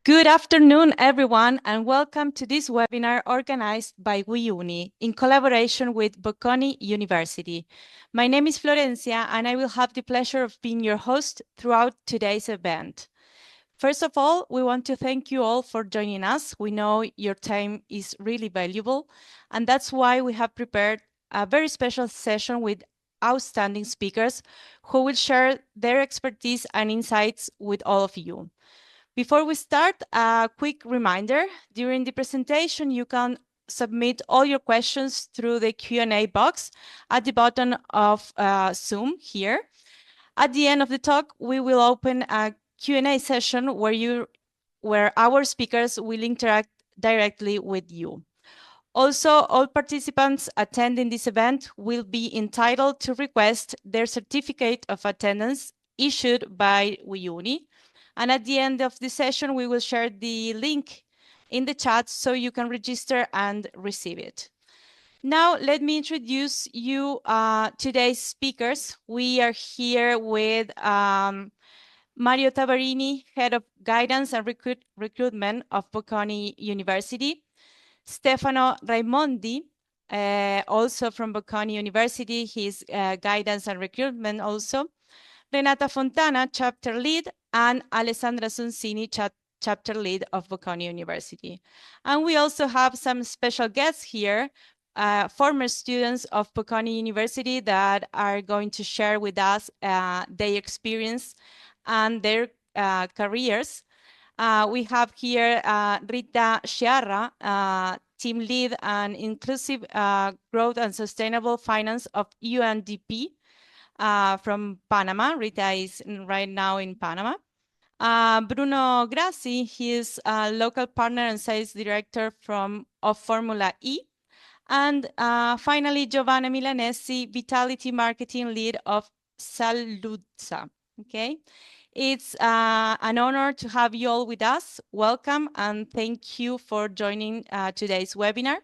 Good afternoon, everyone, and welcome to this webinar organized by WeUni in collaboration with Bocconi University. My name is Florencia, and I will have the pleasure of being your host throughout today's event. First of all, we want to thank you all for joining us. We know your time is really valuable, and that's why we have prepared a very special session with outstanding speakers who will share their expertise and insights with all of you. Before we start, a quick reminder. During the presentation, you can submit all your questions through the Q&A box at the bottom of Zoom here. At the end of the talk, we will open a Q&A session where our speakers will interact directly with you. Also, all participants attending this event will be entitled to request their certificate of attendance issued by WeUni. And at the end of the session, we will share the link in the chat so you can register and receive it. Now, let me introduce you today's speakers. We are here with Mario Tabarini, Head of Guidance and Recruitment of Bocconi University. Stefano Raimondi, also from Bocconi University, he's Guidance and Recruitment also. Renata Fontana, Chapter Lead, and Alessandra Sonsini, Chapter Lead of Bocconi University. And we also have some special guests here, former students of Bocconi University that are going to share with us their experience and their careers. We have here Rita Sciarra, Team Lead and Inclusive Growth and Sustainable Finance of UNDP. From Panama. Rita is right now in Panama. Bruno Grassi, he is a local partner and sales director of Formula E. And finally, Giovanna Milanesi, Vitality Marketing Lead of Saluzza. Okay, it's an honor to have you all with us. Welcome and thank you for joining today's webinar.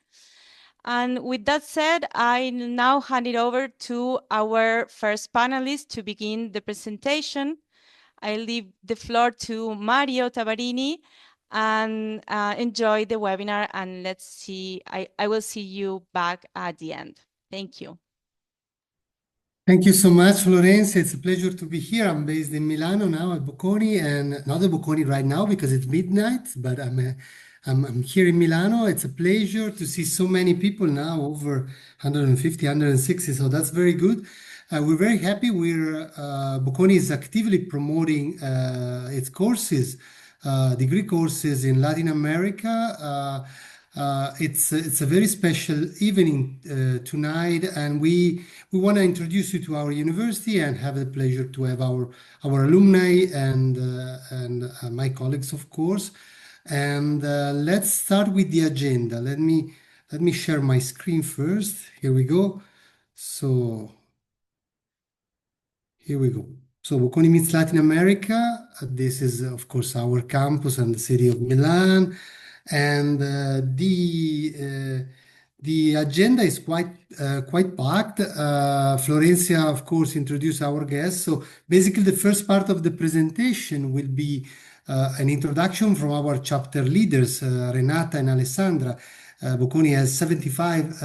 And with that said, I now hand it over to our first panelist to begin the presentation. I leave the floor to Mario Tabarini and enjoy the webinar. And let's see, I will see you back at the end. Thank you. Thank you so much, Florencia. It's a pleasure to be here. I'm based in Milano now at Bocconi, and not at Bocconi right now because it's midnight, but I'm here in Milano. It's a pleasure to see so many people now, over 150, 160, so that's very good. We're very happy. Bocconi is actively promoting its courses, degree courses in Latin America. It's a very special evening tonight, and we want to introduce you to our university and have the pleasure to have our alumni and my colleagues, of course. And let's start with the agenda. Let me share my screen first. Here we go. So here we go. So Bocconi meets Latin America. This is, of course, our campus and the city of Milan. And the agenda is quite packed. Florencia, of course, introduced our guests. So basically, the first part of the presentation will be an introduction from our chapter leaders, Renata and Alessandra. Bocconi has 75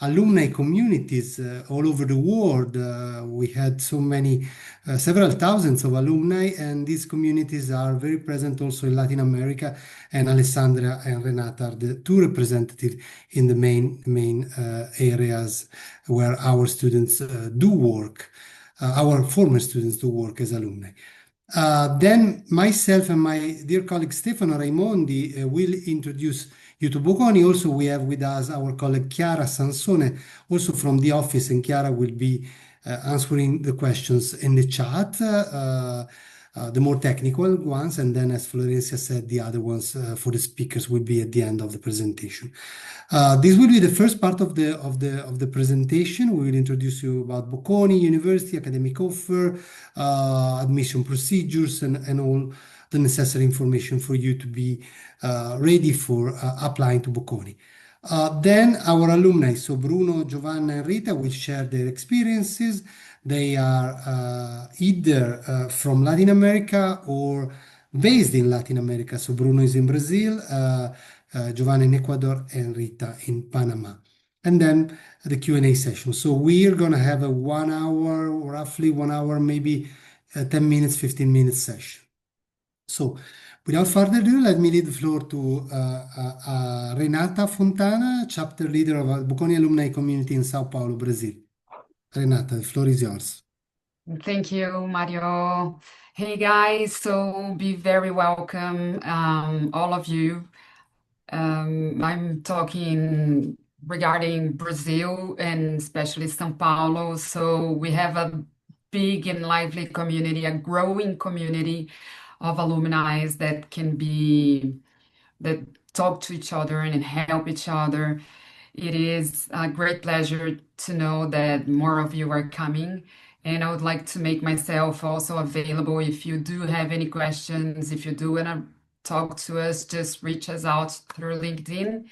alumni communities all over the world. We had several thousands of alumni, and these communities are very present also in Latin America. And Alessandra and Renata are the two representatives in the main areas where our students do work. Our former students do work as alumni. Then myself and my dear colleague Stefano Raimondi will introduce you to Bocconi. Also, we have with us our colleague Chiara Sansone, also from the office, and Chiara will be answering the questions in the chat, the more technical ones, and then, as Florencia said, the other ones for the speakers will be at the end of the presentation. This will be the first part of the presentation. We will introduce you about Bocconi University, academic offer, admission procedures, and all the necessary information for you to be ready for applying to Bocconi. Then our alumni, so Bruno, Giovanna, and Rita, will share their experiences. They are either from Latin America or based in Latin America. So Bruno is in Brazil, Giovanna in Ecuador, and Rita in Panama. And then the Q&A session. So we're going to have a 1 hour, roughly 1 hour, maybe 10 minutes, 15 minutes session. So without further ado, let me leave the floor to Renata Fontana, chapter leader of Bocconi Alumni Community in Sao Paulo, Brazil. Renata, the floor is yours. Thank you, Mario. Hey guys, so be very welcome, all of you. I'm talking regarding Brazil and especially São Paulo. So we have a big and lively community, a growing community of alumni that talk to each other and help each other. It is a great pleasure to know that more of you are coming. And I would like to make myself also available if you do have any questions, if you do want to talk to us, just reach us out through LinkedIn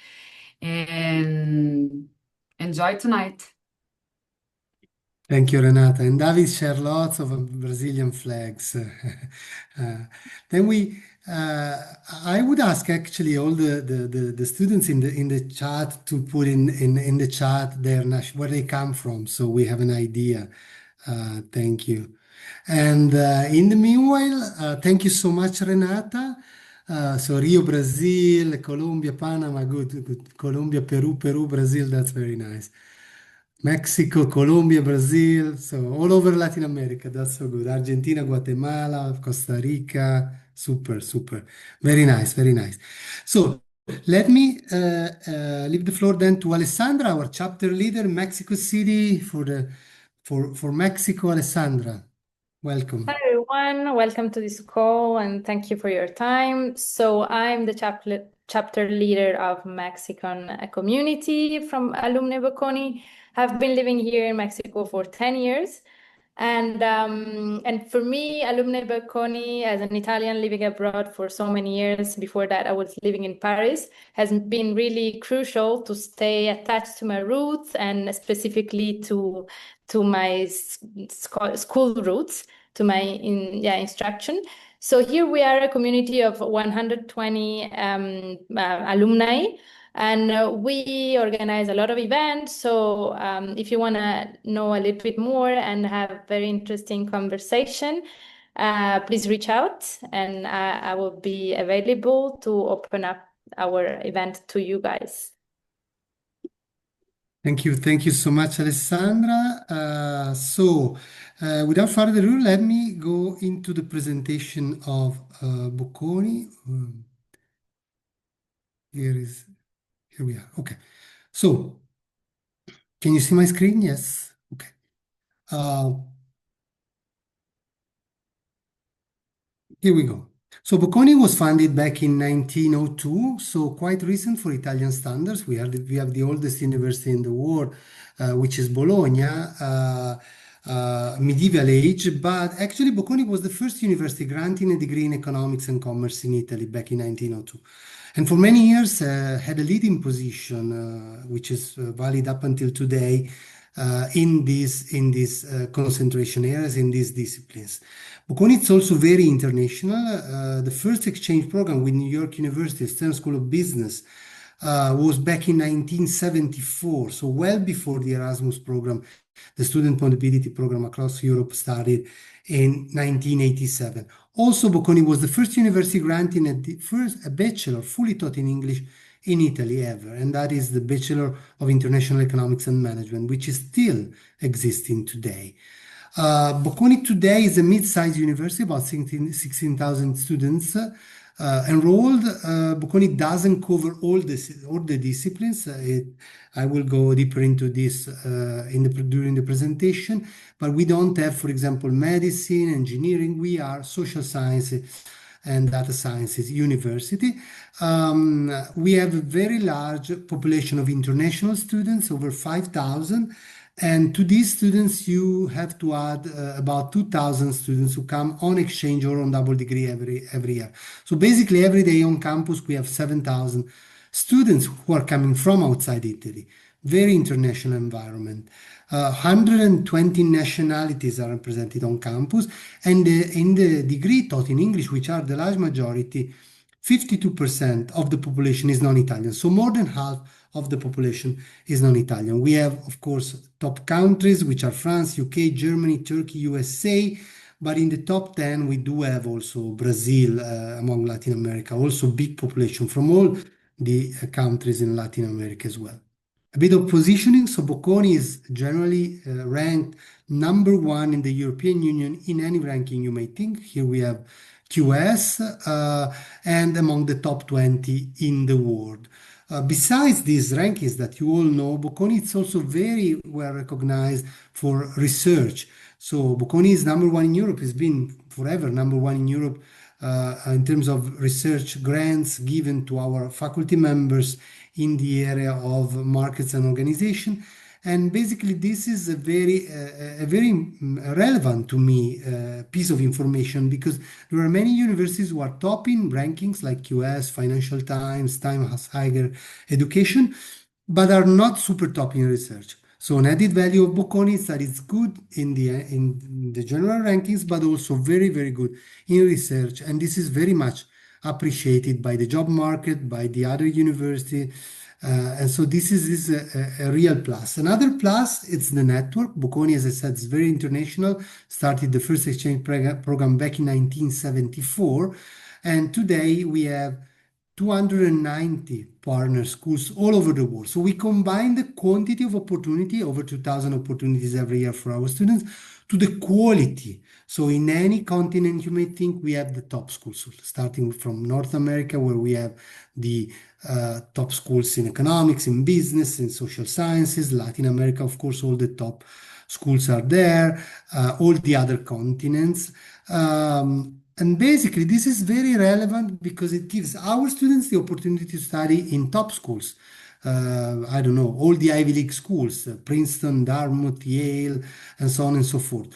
and enjoy tonight. Thank you, Renata. And David shared lots of Brazilian flags. Then I would ask actually all the students in the chat to put in the chat where they come from, so we have an idea. Thank you. And in the meanwhile, thank you so much, Renata. So Rio, Brazil, Colombia, Panama, good. Colombia, Peru, Brazil, that's very nice. Mexico, Colombia, Brazil, so all over Latin America, that's so good. Argentina, Guatemala, Costa Rica, super, super. Very nice, very nice. So let me leave the floor then to Alessandra, our chapter leader in Mexico City for Mexico. Alessandra, welcome. Hi everyone, welcome to this call and thank you for your time. So I'm the chapter leader of Mexican community from Alumni Bocconi. I've been living here in Mexico for 10 years. And for me, Alumni Bocconi, as an Italian living abroad for so many years, before that I was living in Paris, has been really crucial to stay attached to my roots and specifically to my school roots, to my instruction. So here we are a community of 120 alumni, and we organize a lot of events. So if you want to know a little bit more and have very interesting conversation, please reach out and I will be available to open up our event to you guys. Thank you so much, Alessandra. So without further ado, let me go into the presentation of Bocconi. Here we are. Okay. So can you see my screen? Yes. Okay. Here we go. So Bocconi was founded back in 1902, so quite recent for Italian standards. We have the oldest university in the world, which is Bologna, medieval age. But actually, Bocconi was the first university granting a degree in economics and commerce in Italy back in 1902. And for many years had a leading position, which is valid up until today, in these concentration areas, in these disciplines. Bocconi is also very international. The first exchange program with New York University Stern School of Business was back in 1974, so well before the Erasmus program. The student mobility program across Europe started in 1987. Also, Bocconi was the first university granting a bachelor fully taught in English in Italy ever, and that is the Bachelor of International Economics and Management, which is still existing today. Bocconi today is a mid-sized university, about 16,000 students enrolled. Bocconi doesn't cover all the disciplines. I will go deeper into this during the presentation, but we don't have, for example, medicine, engineering. We are social sciences and data sciences university. We have a very large population of international students, over 5,000. And to these students, you have to add about 2,000 students who come on exchange or on double degree every year. So basically, every day on campus, we have 7,000 students who are coming from outside Italy. very international environment. 120 nationalities are represented on campus, and in the degree taught in English, which are the large majority, 52% of the population is non-Italian. So more than half of the population is non-Italian. We have, of course, top countries, which are France, UK, Germany, Turkey, USA. But in the top 10, we do have also Brazil among Latin America, also big population from all the countries in Latin America as well. A bit of positioning. So Bocconi is generally ranked #1 in the European Union in any ranking you may think. Here we have QS and among the top 20 in the world. Besides these rankings that you all know, Bocconi is also very well recognized for research. So Bocconi is #1 in Europe. It's been forever #1 in Europe in terms of research grants given to our faculty members in the area of markets and organization. And basically, this is a very relevant to me piece of information, because there are many universities who are top in rankings like QS, Financial Times, Time Higher Education, but are not super top in research. So an added value of Bocconi is that it's good in the general rankings, but also very, very good in research. And this is very much appreciated by the job market, by the other university. And so this is a real plus. Another plus, it's the network. Bocconi, as I said, is very international. Started the first exchange program back in 1974. And today we have 290 partner schools all over the world. So we combine the quantity of opportunity, over 2,000 opportunities every year for our students, to the quality. So in any continent you may think, we have the top schools, starting from North America, where we have the top schools in economics, in business, in social sciences. Latin America, of course, all the top schools are there, all the other continents. And basically, this is very relevant because it gives our students the opportunity to study in top schools. I don't know, all the Ivy League schools, Princeton, Dartmouth, Yale, and so on and so forth,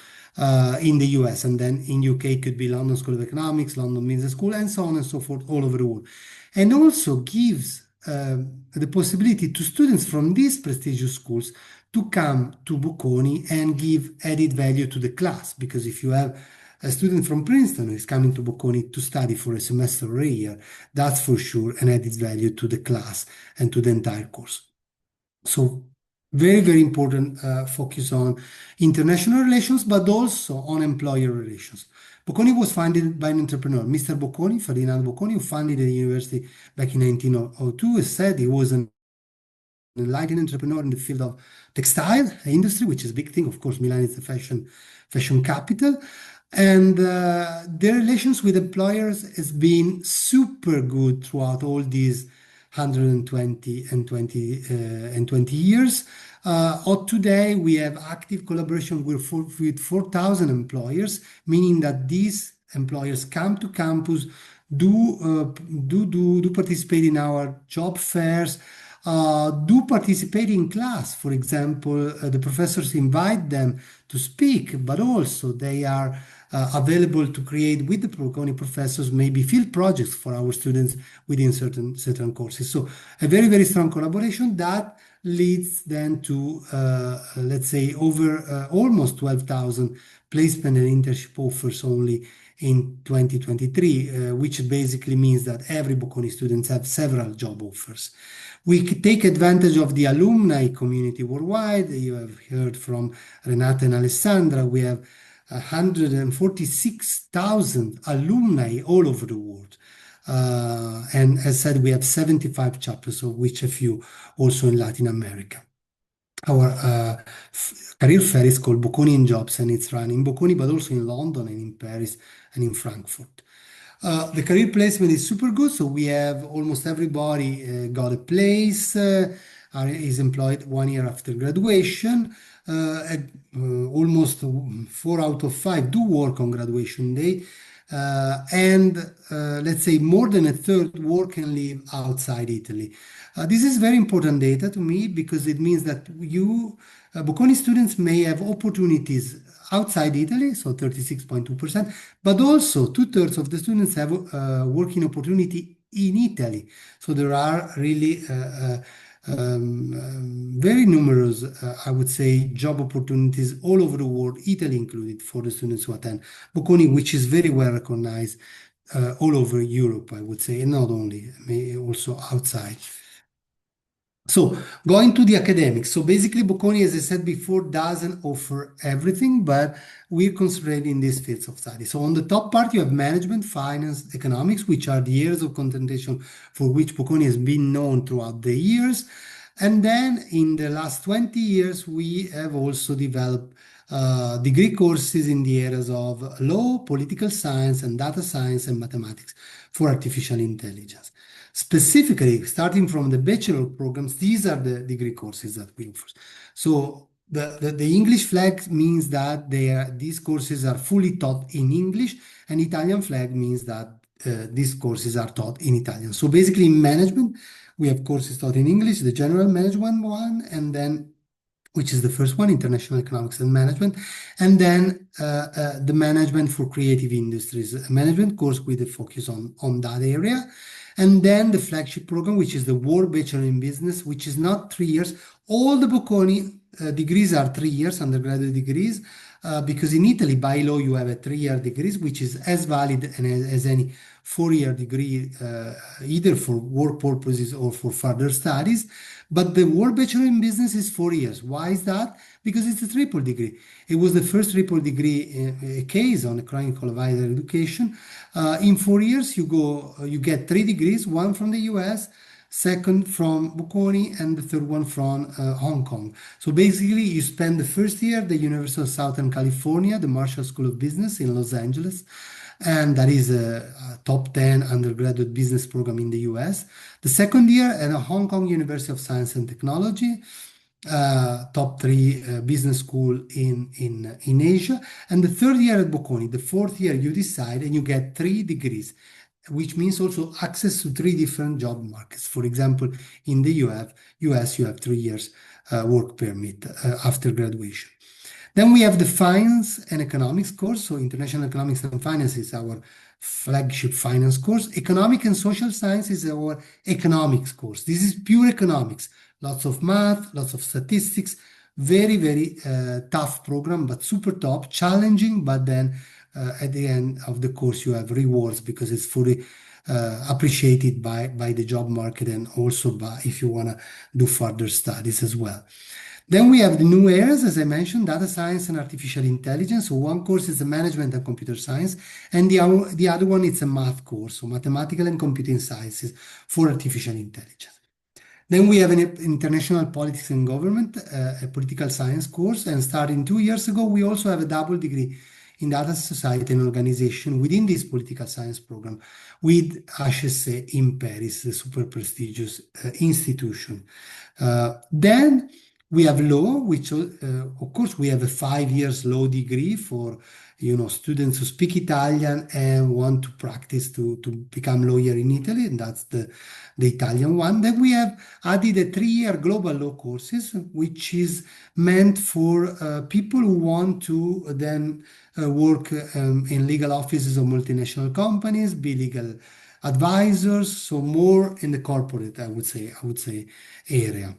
in the US. And then in UK could be London School of Economics, London Business School, and so on and so forth, all over the world. And also gives the possibility to students from these prestigious schools to come to Bocconi and give added value to the class. Because if you have a student from Princeton who is coming to Bocconi to study for a semester or a year, that's for sure an added value to the class and to the entire course. So very, very important focus on international relations, but also on employer relations. Bocconi was founded by an entrepreneur, Mr. Bocconi, Ferdinando Bocconi, who founded the university back in 1902. As said, he was an enlightened entrepreneur in the field of textile industry, which is a big thing. Of course, Milan is the fashion capital. And their relations with employers has been super good throughout all these 120 years. Today, we have active collaboration with 4,000 employers, meaning that these employers come to campus, do participate in our job fairs, do participate in class. For example, the professors invite them to speak, but also they are available to create with the Bocconi professors maybe field projects for our students within certain courses. So a very, very strong collaboration that leads then to, let's say, over almost 12,000 placement and internship offers only in 2023, which basically means that every Bocconi students have several job offers. We take advantage of the alumni community worldwide. You have heard from Renata and Alessandra. We have 146,000 alumni all over the world. And as said, we have 75 chapters, of which a few also in Latin America. Our career fair is called Bocconi in Jobs, and it's run in Bocconi, but also in London and in Paris and in Frankfurt. The career placement is super good, so we have almost everybody got a place, is employed 1 year after graduation. Almost 4 out of 5 do work on graduation day. And let's say more than a third work and live outside Italy. This is very important data to me, because it means that Bocconi students may have opportunities outside Italy, so 36.2%, but also 2/3 of the students have working opportunity in Italy. So there are really very numerous, I would say, job opportunities all over the world, Italy included, for the students who attend Bocconi, which is very well recognized all over Europe, I would say, and not only, also outside. So going to the academics. So basically, Bocconi, as I said before, doesn't offer everything, but we're concentrating in these fields of study. So on the top part, you have management, finance, economics, which are the areas of concentration for which Bocconi has been known throughout the years. And then in the last 20 years, we have also developed degree courses in the areas of law, political science, and data science and mathematics for artificial intelligence. Specifically, starting from the bachelor programs, these are the degree courses that we offer. So the English flag means that these courses are fully taught in English, and Italian flag means that these courses are taught in Italian. So basically, in management, we have courses taught in English, the general management one, and then which is the first one, international economics and management, and then the management for creative industries, a management course with a focus on that area. And then the flagship program, which is the World Bachelor in Business, which is not 3 years. All the Bocconi degrees are 3 years, undergraduate degrees, because in Italy, by law, you have a 3-year degree, which is as valid as any 4-year degree, either for work purposes or for further studies. But the World Bachelor in Business is 4 years. Why is that? Because it's a triple degree. It was the first triple degree case on economic higher education. In 4 years, you get 3 degrees, one from the US, second from Bocconi, and the third one from Hong Kong. So basically, you spend the first year at the University of Southern California, the Marshall School of Business in Los Angeles, and that is a top 10 undergraduate business program in the US. The second year at the Hong Kong University of Science and Technology, top 3 business school in Asia. And the third year at Bocconi, the fourth year you decide and you get 3 degrees, which means also access to 3 different job markets. For example, in the US, you have 3 years work permit after graduation. Then we have the finance and economics course. So international economics and finance is our flagship finance course. Economic and social science is our economics course. This is pure economics. Lots of math, lots of statistics, very, very tough program, but super top, challenging. But then at the end of the course, you have rewards because it's fully appreciated by the job market and also by if you want to do further studies as well. Then we have the new areas, as I mentioned, data science and artificial intelligence. So one course is the management and computer science, and the other one is a math course, so mathematical and computing sciences for artificial intelligence. Then we have an international politics and government, a political science course, and starting 2 years ago, we also have a double degree in data society and organization within this political science program with HEC in Paris, the super prestigious institution. Then we have law, which of course we have a 5 years law degree for students who speak Italian and want to practice to become lawyer in Italy, and that's the Italian one. Then we have added a 3-year global law courses, which is meant for people who want to then work in legal offices of multinational companies, be legal advisors, so more in the corporate, I would say area.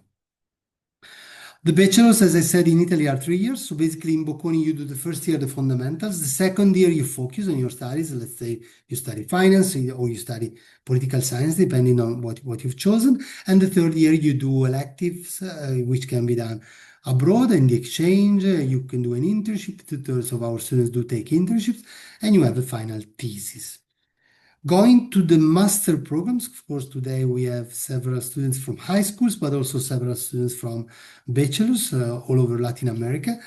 The bachelors, as I said, in Italy are 3 years. So basically in Bocconi, you do the first year, the fundamentals. The second year, you focus on your studies. Let's say you study finance or you study political science, depending on what you've chosen. And the third year, you do electives, which can be done abroad in the exchange. You can do an internship. 2/3 of our students do take internships. And you have a final thesis. Going to the master programs, of course, today we have several students from high schools, but also several students from bachelors all over Latin America.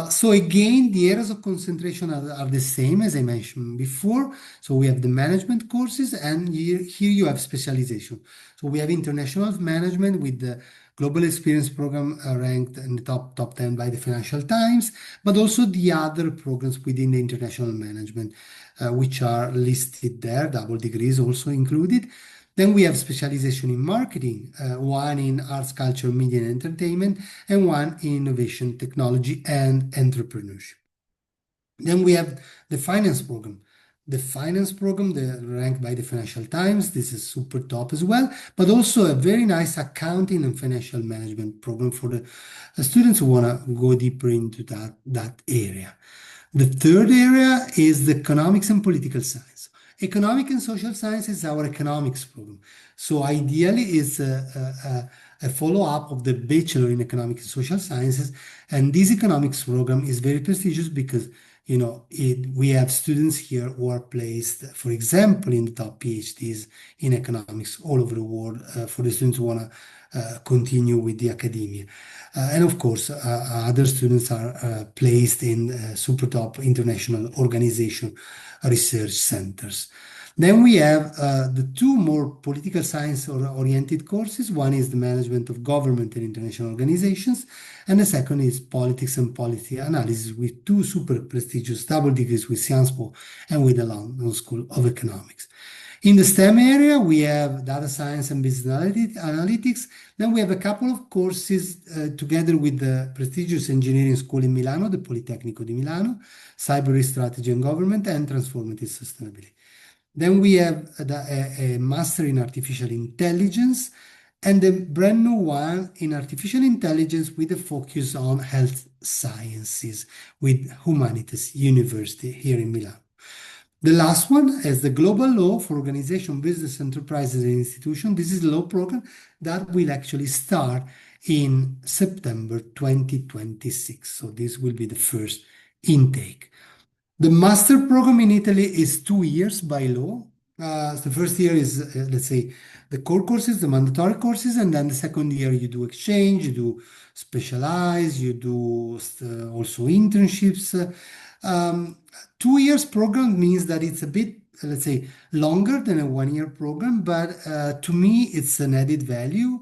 So again, the areas of concentration are the same as I mentioned before. So we have the management courses, and here you have specialization. So we have international management with the Global Experience Program ranked in the top 10 by the Financial Times, but also the other programs within the international management, which are listed there, double degrees also included. Then we have specialization in marketing, one in arts, culture, media, and entertainment, and one in innovation, technology, and entrepreneurship. Then we have the finance program. the finance program, ranked by the Financial Times. This is super top as well, but also a very nice accounting and financial management program for the students who want to go deeper into that area. The third area is the economics and political science. Economic and social science is our economics program. So ideally, it's a follow-up of the Bachelor in Economics and Social Sciences. And this economics program is very prestigious because we have students here who are placed, for example, in the top PhDs in economics all over the world for the students who want to continue with the academia. And of course, other students are placed in super top international organization research centers. Then we have the two more political science oriented courses. One is the management of government and international organizations, and the second is politics and policy analysis with two super prestigious double degrees with Sciences Po and with the London School of Economics. In the STEM area, we have data science and business analytics. Then we have a couple of courses together with the prestigious engineering school in Milano, the Politecnico di Milano, cyber strategy and government, and transformative sustainability. Then we have a master in artificial intelligence and a brand new one in artificial intelligence with a focus on health sciences with Humanities University here in Milan. The last one is the Global Law for Organization, Business, Enterprises, and Institutions. This is a law program that will actually start in September 2026. So this will be the first intake. The master program in Italy is 2 years by law. The first year is, let's say, the core courses, the mandatory courses, and then the second year you do exchange, you do specialize, you do also internships. 2 years program means that it's a bit, let's say, longer than a 1 year program, but to me, it's an added value.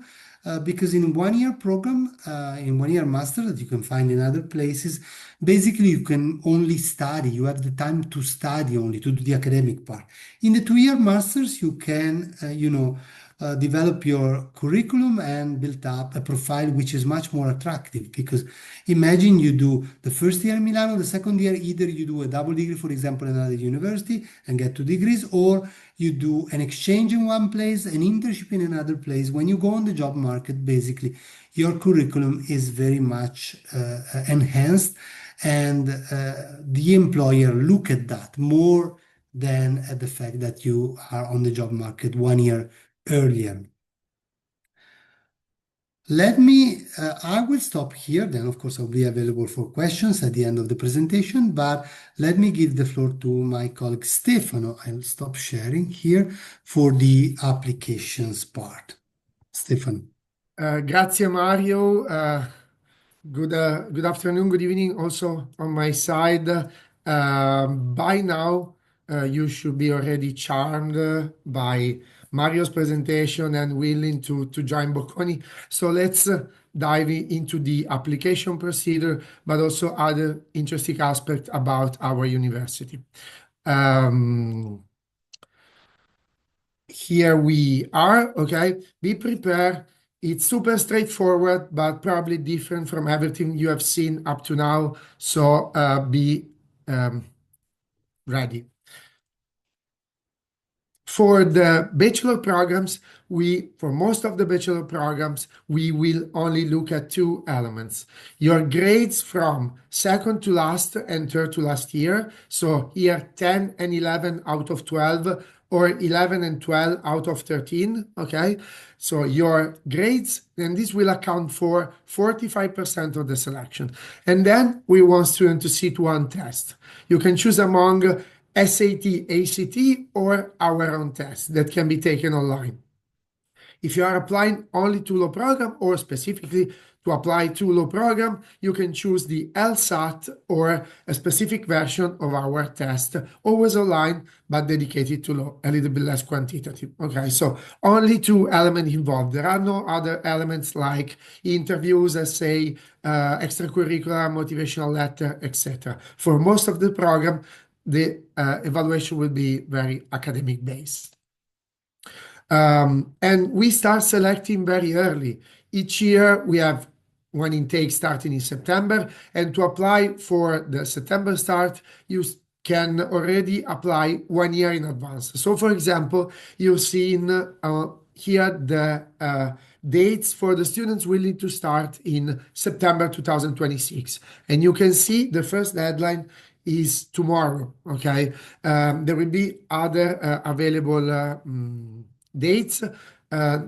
Because in 1 year program, in 1 year master that you can find in other places, basically you can only study. You have the time to study only, to do the academic part. In the 2 year masters, you can, develop your curriculum and build up a profile which is much more attractive. Because imagine you do the first year in Milano, the second year, either you do a double degree, for example, in another university and get 2 degrees, or you do an exchange in one place, an internship in another place. When you go on the job market, basically, your curriculum is very much enhanced, and the employer look at that more than at the fact that you are on the job market 1 year earlier. I will stop here. Then, of course, I'll be available for questions at the end of the presentation, but let me give the floor to my colleague Stefano. I'll stop sharing here for the applications part. Stefano. Grazie Mario. Good afternoon, good evening also on my side. By now, you should be already charmed by Mario's presentation and willing to join Bocconi. So let's dive into the application procedure, but also other interesting aspects about our university. Here we are, okay? Be prepared. It's super straightforward, but probably different from everything you have seen up to now. So be ready. For the bachelor programs, for most of the bachelor programs, we will only look at 2 elements. Your grades from second to last and third to last year. So here 10 and 11 out of 12, or 11 and 12 out of 13, okay? So your grades, and this will account for 45% of the selection. And then we want students to sit one test. You can choose among SAT, ACT, or our own test that can be taken online. If you are applying only to law program, or specifically to apply to law program, you can choose the LSAT or a specific version of our test, always online, but dedicated to law, a little bit less quantitative. Okay, so only 2 elements involved. There are no other elements like interviews, essay, extracurricular, motivational letter, etc. For most of the program, the evaluation will be very academic based. And we start selecting very early. Each year we have one intake starting in September, and to apply for the September start, you can already apply 1 year in advance. So, for example, you've seen here the dates for the students willing to start in September 2026. And you can see the first deadline is tomorrow, okay? There will be other available dates.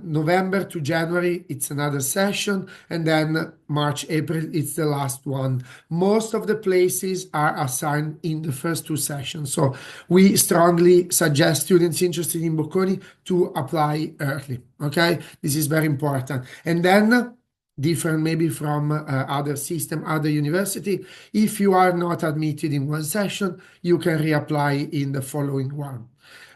November to January, it's another session, and then March, April, it's the last one. Most of the places are assigned in the first 2 sessions. So we strongly suggest students interested in Bocconi to apply early, okay? This is very important. And then, different maybe from other system, other university, if you are not admitted in one session, you can reapply in the following one.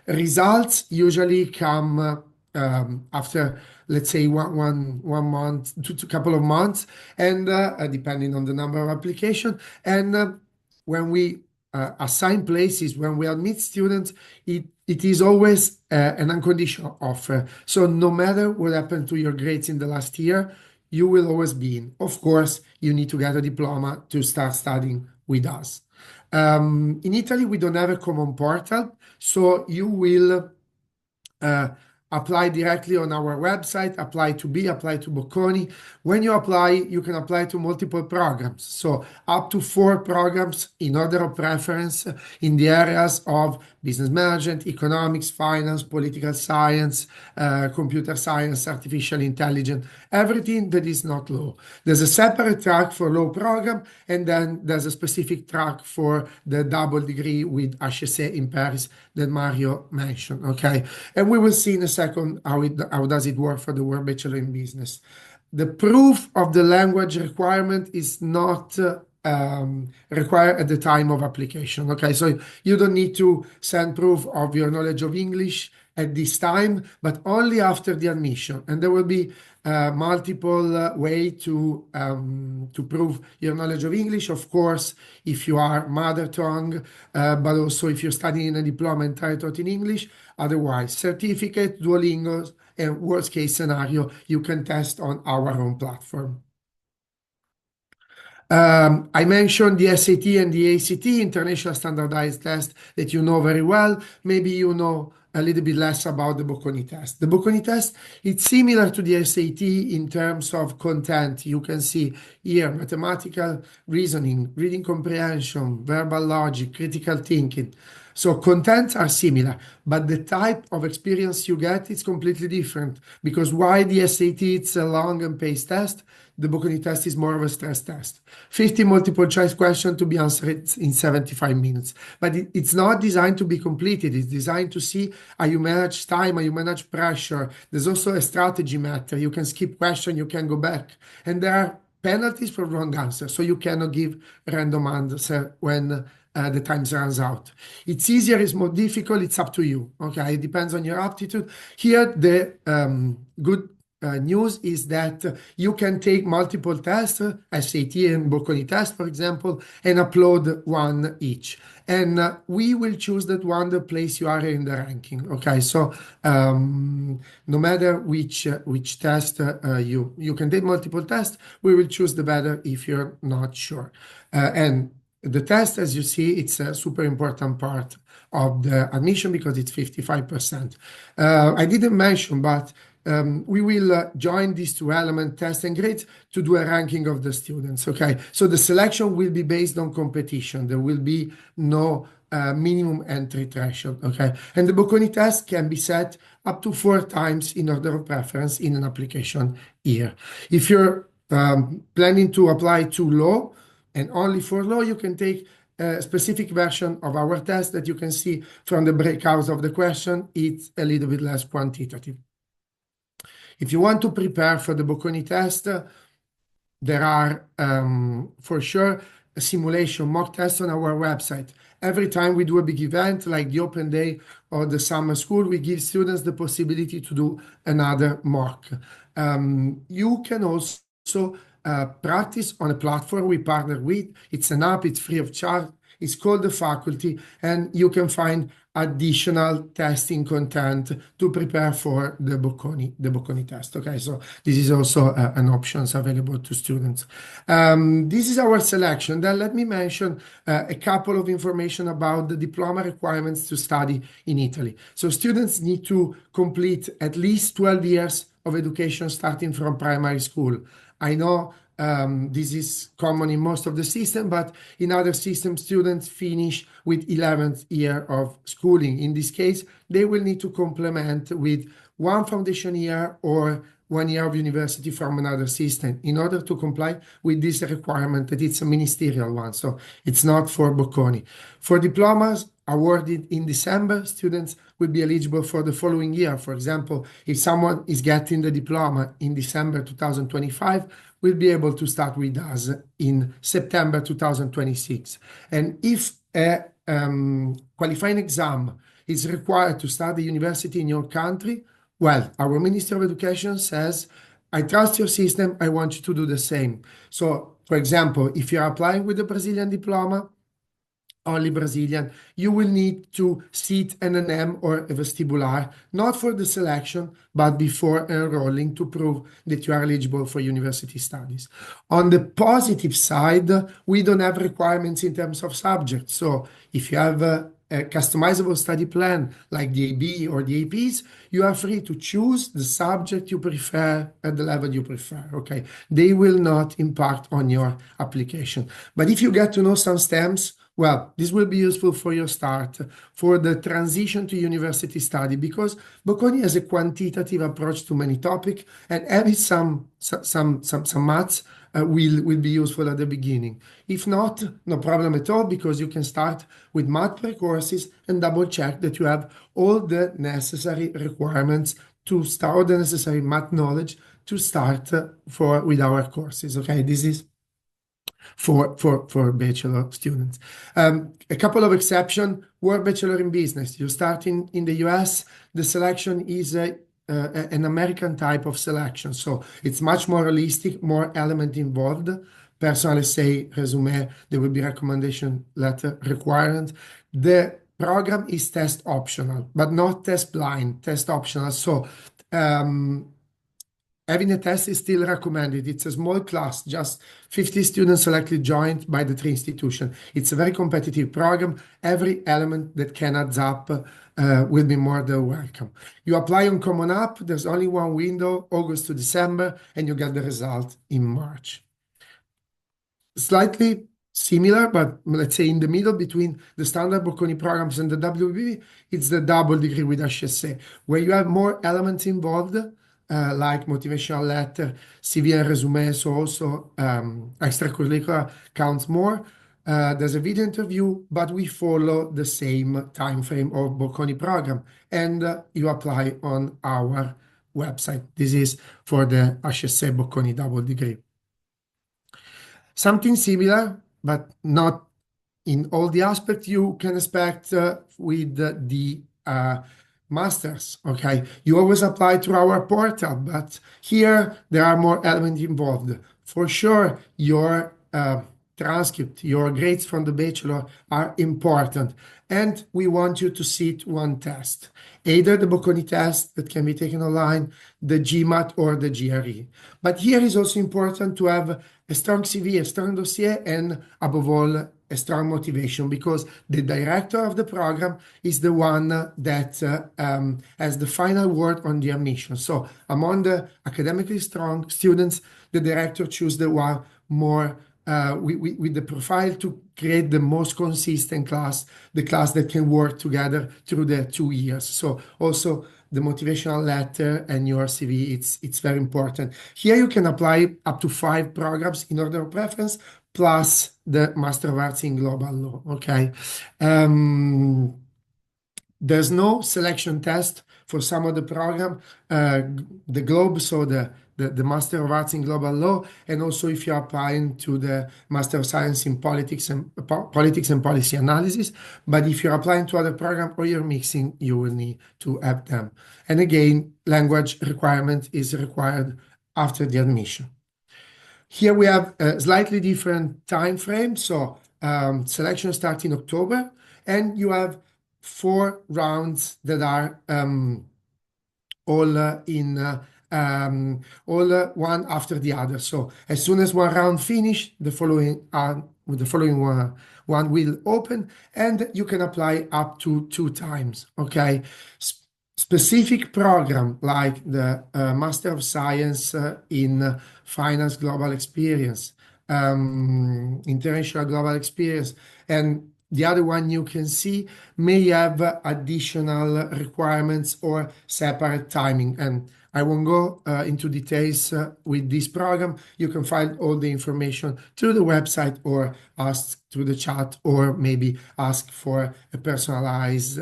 Results usually come after, let's say, one month to a couple of months, and depending on the number of application. And when we assign places, when we admit students, it is always an unconditional offer. So no matter what happened to your grades in the last year, you will always be in. Of course, you need to get a diploma to start studying with us. In Italy, we don't have a common portal, so you will apply directly on our website, apply to Bocconi. When you apply, you can apply to multiple programs. So up to 4 programs in order of preference in the areas of business management, economics, finance, political science, computer science, artificial intelligence, everything that is not law. There's a separate track for law program, and then there's a specific track for the double degree with HEC in Paris that Mario mentioned, okay? And we will see in a second how does it work for the World Bachelor in Business. The proof of the language requirement is not required at the time of application, okay? So you don't need to send proof of your knowledge of English at this time, but only after the admission. And there will be multiple way to prove your knowledge of English, of course, if you are mother tongue, but also if you're studying in a diploma entirely taught in English. Otherwise, certificate, Duolingo, and worst case scenario, you can test on our own platform. I mentioned the SAT and the ACT, International Standardized Test, that you know very well. Maybe you know a little bit less about the Bocconi test. The Bocconi test, it's similar to the SAT in terms of content. You can see here mathematical reasoning, reading comprehension, verbal logic, critical thinking. So contents are similar, but the type of experience you get is completely different, because while the SAT it's a long and paced test, the Bocconi test is more of a stress test. 50 multiple choice questions to be answered in 75 minutes. But it's not designed to be completed. It's designed to see how you manage time, how you manage pressure. There's also a strategy matter. You can skip question, you can go back. And there are penalties for wrong answer, so you cannot give random answer when the time runs out. It's easier, it's more difficult, it's up to you, okay? It depends on your aptitude. Here, the good news is that you can take multiple tests, SAT and Bocconi test, for example, and upload one each. And we will choose that one the place you are in the ranking, okay? So no matter which test you can take multiple tests, we will choose the better if you're not sure. And the test, as you see, it's a super important part of the admission because it's 55%. I didn't mention, but we will join these 2 element test and grades to do a ranking of the students, okay? So the selection will be based on competition. There will be no minimum entry threshold, okay? And the Bocconi test can be set up to 4 times in order of preference in an application year. If you're planning to apply to law, and only for law, you can take a specific version of our test that you can see from the breakouts of the question. It's a little bit less quantitative. If you want to prepare for the Bocconi test, there are, for sure, a simulation mock test on our website. Every time we do a big event like the open day or the summer school, we give students the possibility to do another mock. You can also practice on a platform we partner with. It's an app, it's free of charge. It's called the faculty, and you can find additional testing content to prepare for the Bocconi test. Okay, so this is also an option available to students. This is our selection. Then let me mention a couple of information about the diploma requirements to study in Italy. So students need to complete at least 12 years of education starting from primary school. I know this is common in most of the system, but in other systems, students finish with 11th year of schooling. In this case, they will need to complement with one foundation year or 1 year of university from another system in order to comply with this requirement that it's a ministerial one, so it's not for Bocconi. For diplomas awarded in December, students will be eligible for the following year. For example, if someone is getting the diploma in December 2025, will be able to start with us in September 2026. And if a qualifying exam is required to start the university in your country, well, our Ministry of Education says, I trust your system, I want you to do the same. So, for example, if you're applying with a Brazilian diploma, only Brazilian, you will need to sit an NM or a vestibular, not for the selection, but before enrolling to prove that you are eligible for university studies. On the positive side, we don't have requirements in terms of subjects. So if you have a customizable study plan like the AB or the APs, you are free to choose the subject you prefer at the level you prefer, okay? They will not impact on your application. But if you get to know some stems, well, this will be useful for your start, for the transition to university study, because Bocconi has a quantitative approach to many topics, and having some maths will be useful at the beginning. If not, no problem at all, because you can start with math pre-courses and double check that you have all the necessary requirements to start, all the necessary math knowledge to start with our courses. Okay, this is for bachelor students. A couple of exceptions were bachelor in business. You start in the US, the selection is an American type of selection. So it's much more realistic, more element involved. Personal essay, resume, there will be recommendation letter requirement. The program is test optional, but not test blind, test optional. So having a test is still recommended. It's a small class, just 50 students selected joined by the 3 institutions. It's a very competitive program. Every element that can add up will be more than welcome. You apply on Common App. There's only one window, August to December, and you get the result in March. Slightly similar, but let's say in the middle between the standard Bocconi programs and the WB, it's the double degree with HSA, where you have more elements involved, like motivational letter, CV and resume, so also extracurricular counts more. There's a video interview, but we follow the same time frame of Bocconi program, and you apply on our website. This is for the HSA Bocconi double degree. Something similar, but not in all the aspects you can expect with the masters, okay? You always apply through our portal, but here there are more elements involved. For sure, your transcript, your grades from the bachelor are important, and we want you to sit one test, either the Bocconi test that can be taken online, the GMAT or the GRE. But here is also important to have a strong CV, a strong dossier, and above all, a strong motivation, because the director of the program is the one that has the final word on the admission. So among the academically strong students, the director chooses the one more with the profile to create the most consistent class, the class that can work together through the 2 years. So also the motivational letter and your CV, it's very important. Here you can apply up to 5 programs in order of preference, plus the Master of Arts in Global Law, okay? There's no selection test for some of the program, the Globe, so the Master of Arts in Global Law, and also if you're applying to the Master of Science in Politics and Policy Analysis. But if you're applying to other program or you're mixing, you will need to have them. And again, language requirement is required after the admission. Here we have a slightly different time frame. So Selection starts in October, and you have 4 rounds that are all one after the other. So as soon as one round finish, the following one will open, and you can apply up to 2 times. Okay. Specific program like the Master of Science in Finance Global Experience, International Global Experience, and the other one you can see may have additional requirements or separate timing. And I won't go into details with this program. You can find all the information through the website or ask through the chat, or maybe ask for a personalized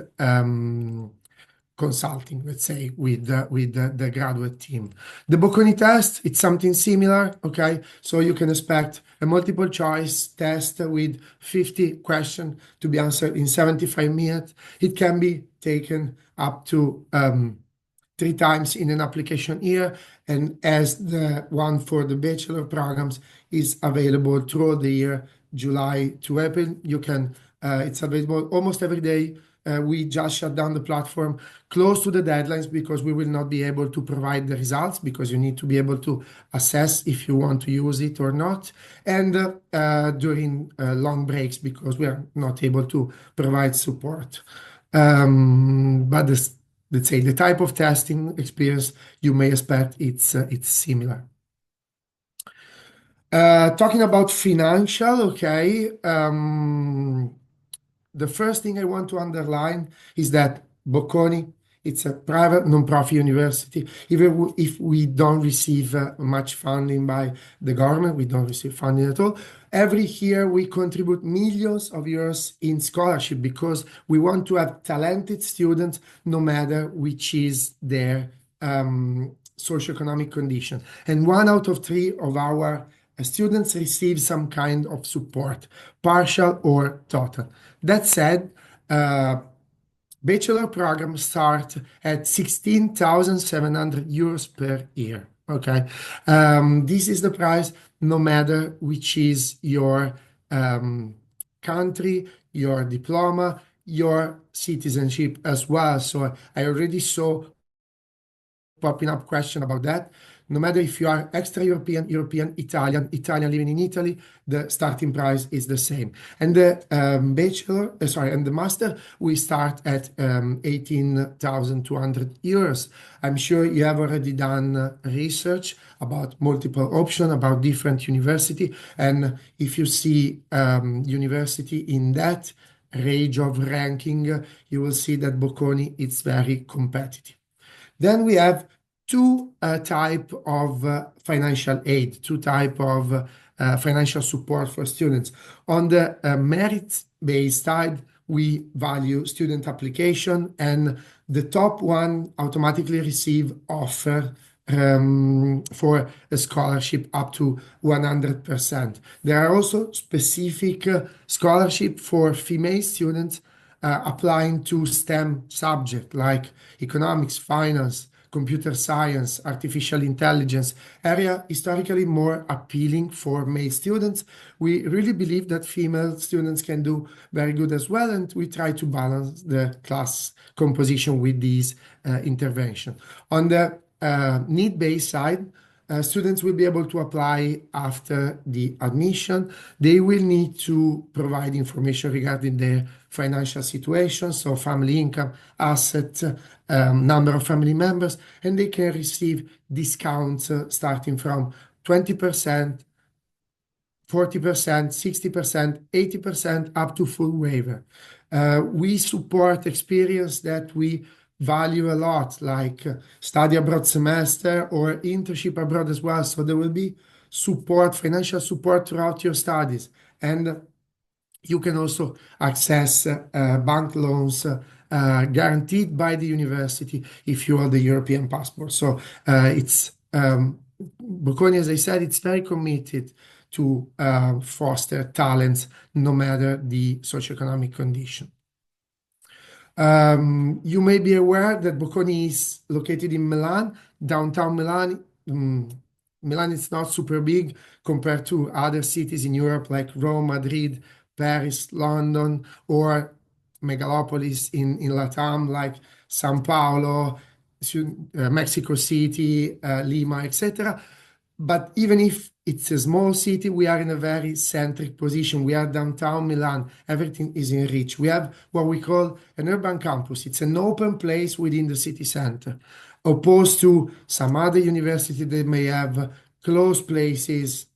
consulting, let's say, with the graduate team. The Bocconi test, it's something similar, okay? So you can expect a multiple choice test with 50 questions to be answered in 75 minutes. It can be taken up to 3 times in an application year, and as the one for the bachelor programs is available throughout the year, July to April, you can, it's available almost every day. We just shut down the platform close to the deadlines because we will not be able to provide the results, because you need to be able to assess if you want to use it or not, and during long breaks, because we are not able to provide support. But let's say the type of testing experience you may expect, it's similar. Talking about financial, okay. The first thing I want to underline is that Bocconi, it's a private non-profit university. Even if we don't receive much funding by the government, we don't receive funding at all. Every year we contribute millions of euros in scholarship, because we want to have talented students no matter which is their socioeconomic condition. And 1 out of 3 of our students receive some kind of support, partial or total. That said, bachelor programs start at 16,700 euros per year. Okay, this is the price no matter which is your country, your diploma, your citizenship as well. So I already saw popping up question about that. No matter if you are extra-European, European, Italian living in Italy, the starting price is the same. And the and the master, we start at 18,200 euros. I'm sure you have already done research about multiple options, about different university. And if you see university in that range of ranking, you will see that Bocconi is very competitive. Then we have 2 type of financial aid, 2 type of financial support for students. On the merit-based side, we value student application, and the top one automatically receive offer for a scholarship up to 100%. There are also specific scholarship for female students applying to STEM subject like economics, finance, computer science, artificial intelligence, area historically more appealing for male students. We really believe that female students can do very good as well, and we try to balance the class composition with these intervention. On the need-based side, students will be able to apply after the admission. They will need to provide information regarding their financial situation, so family income, asset, number of family members, and they can receive discounts starting from 20%, 40%, 60%, 80%, up to full waiver. We support experience that we value a lot, like study abroad semester or internship abroad as well. So there will be support, financial support throughout your studies. And you can also access bank loans guaranteed by the university if you have the European passport. So it's Bocconi, as I said, it's very committed to foster talents no matter the socioeconomic condition. You may be aware that Bocconi is located in Milan, downtown Milan. Milan is not super big compared to other cities in Europe like Rome, Madrid, Paris, London, or megalopolis in Latam like São Paulo, Mexico City, Lima, etc. But even if it's a small city, we are in a very centric position. We are downtown Milan. Everything is in reach. We have what we call an urban campus. It's an open place within the city center, opposed to some other university that may have closed places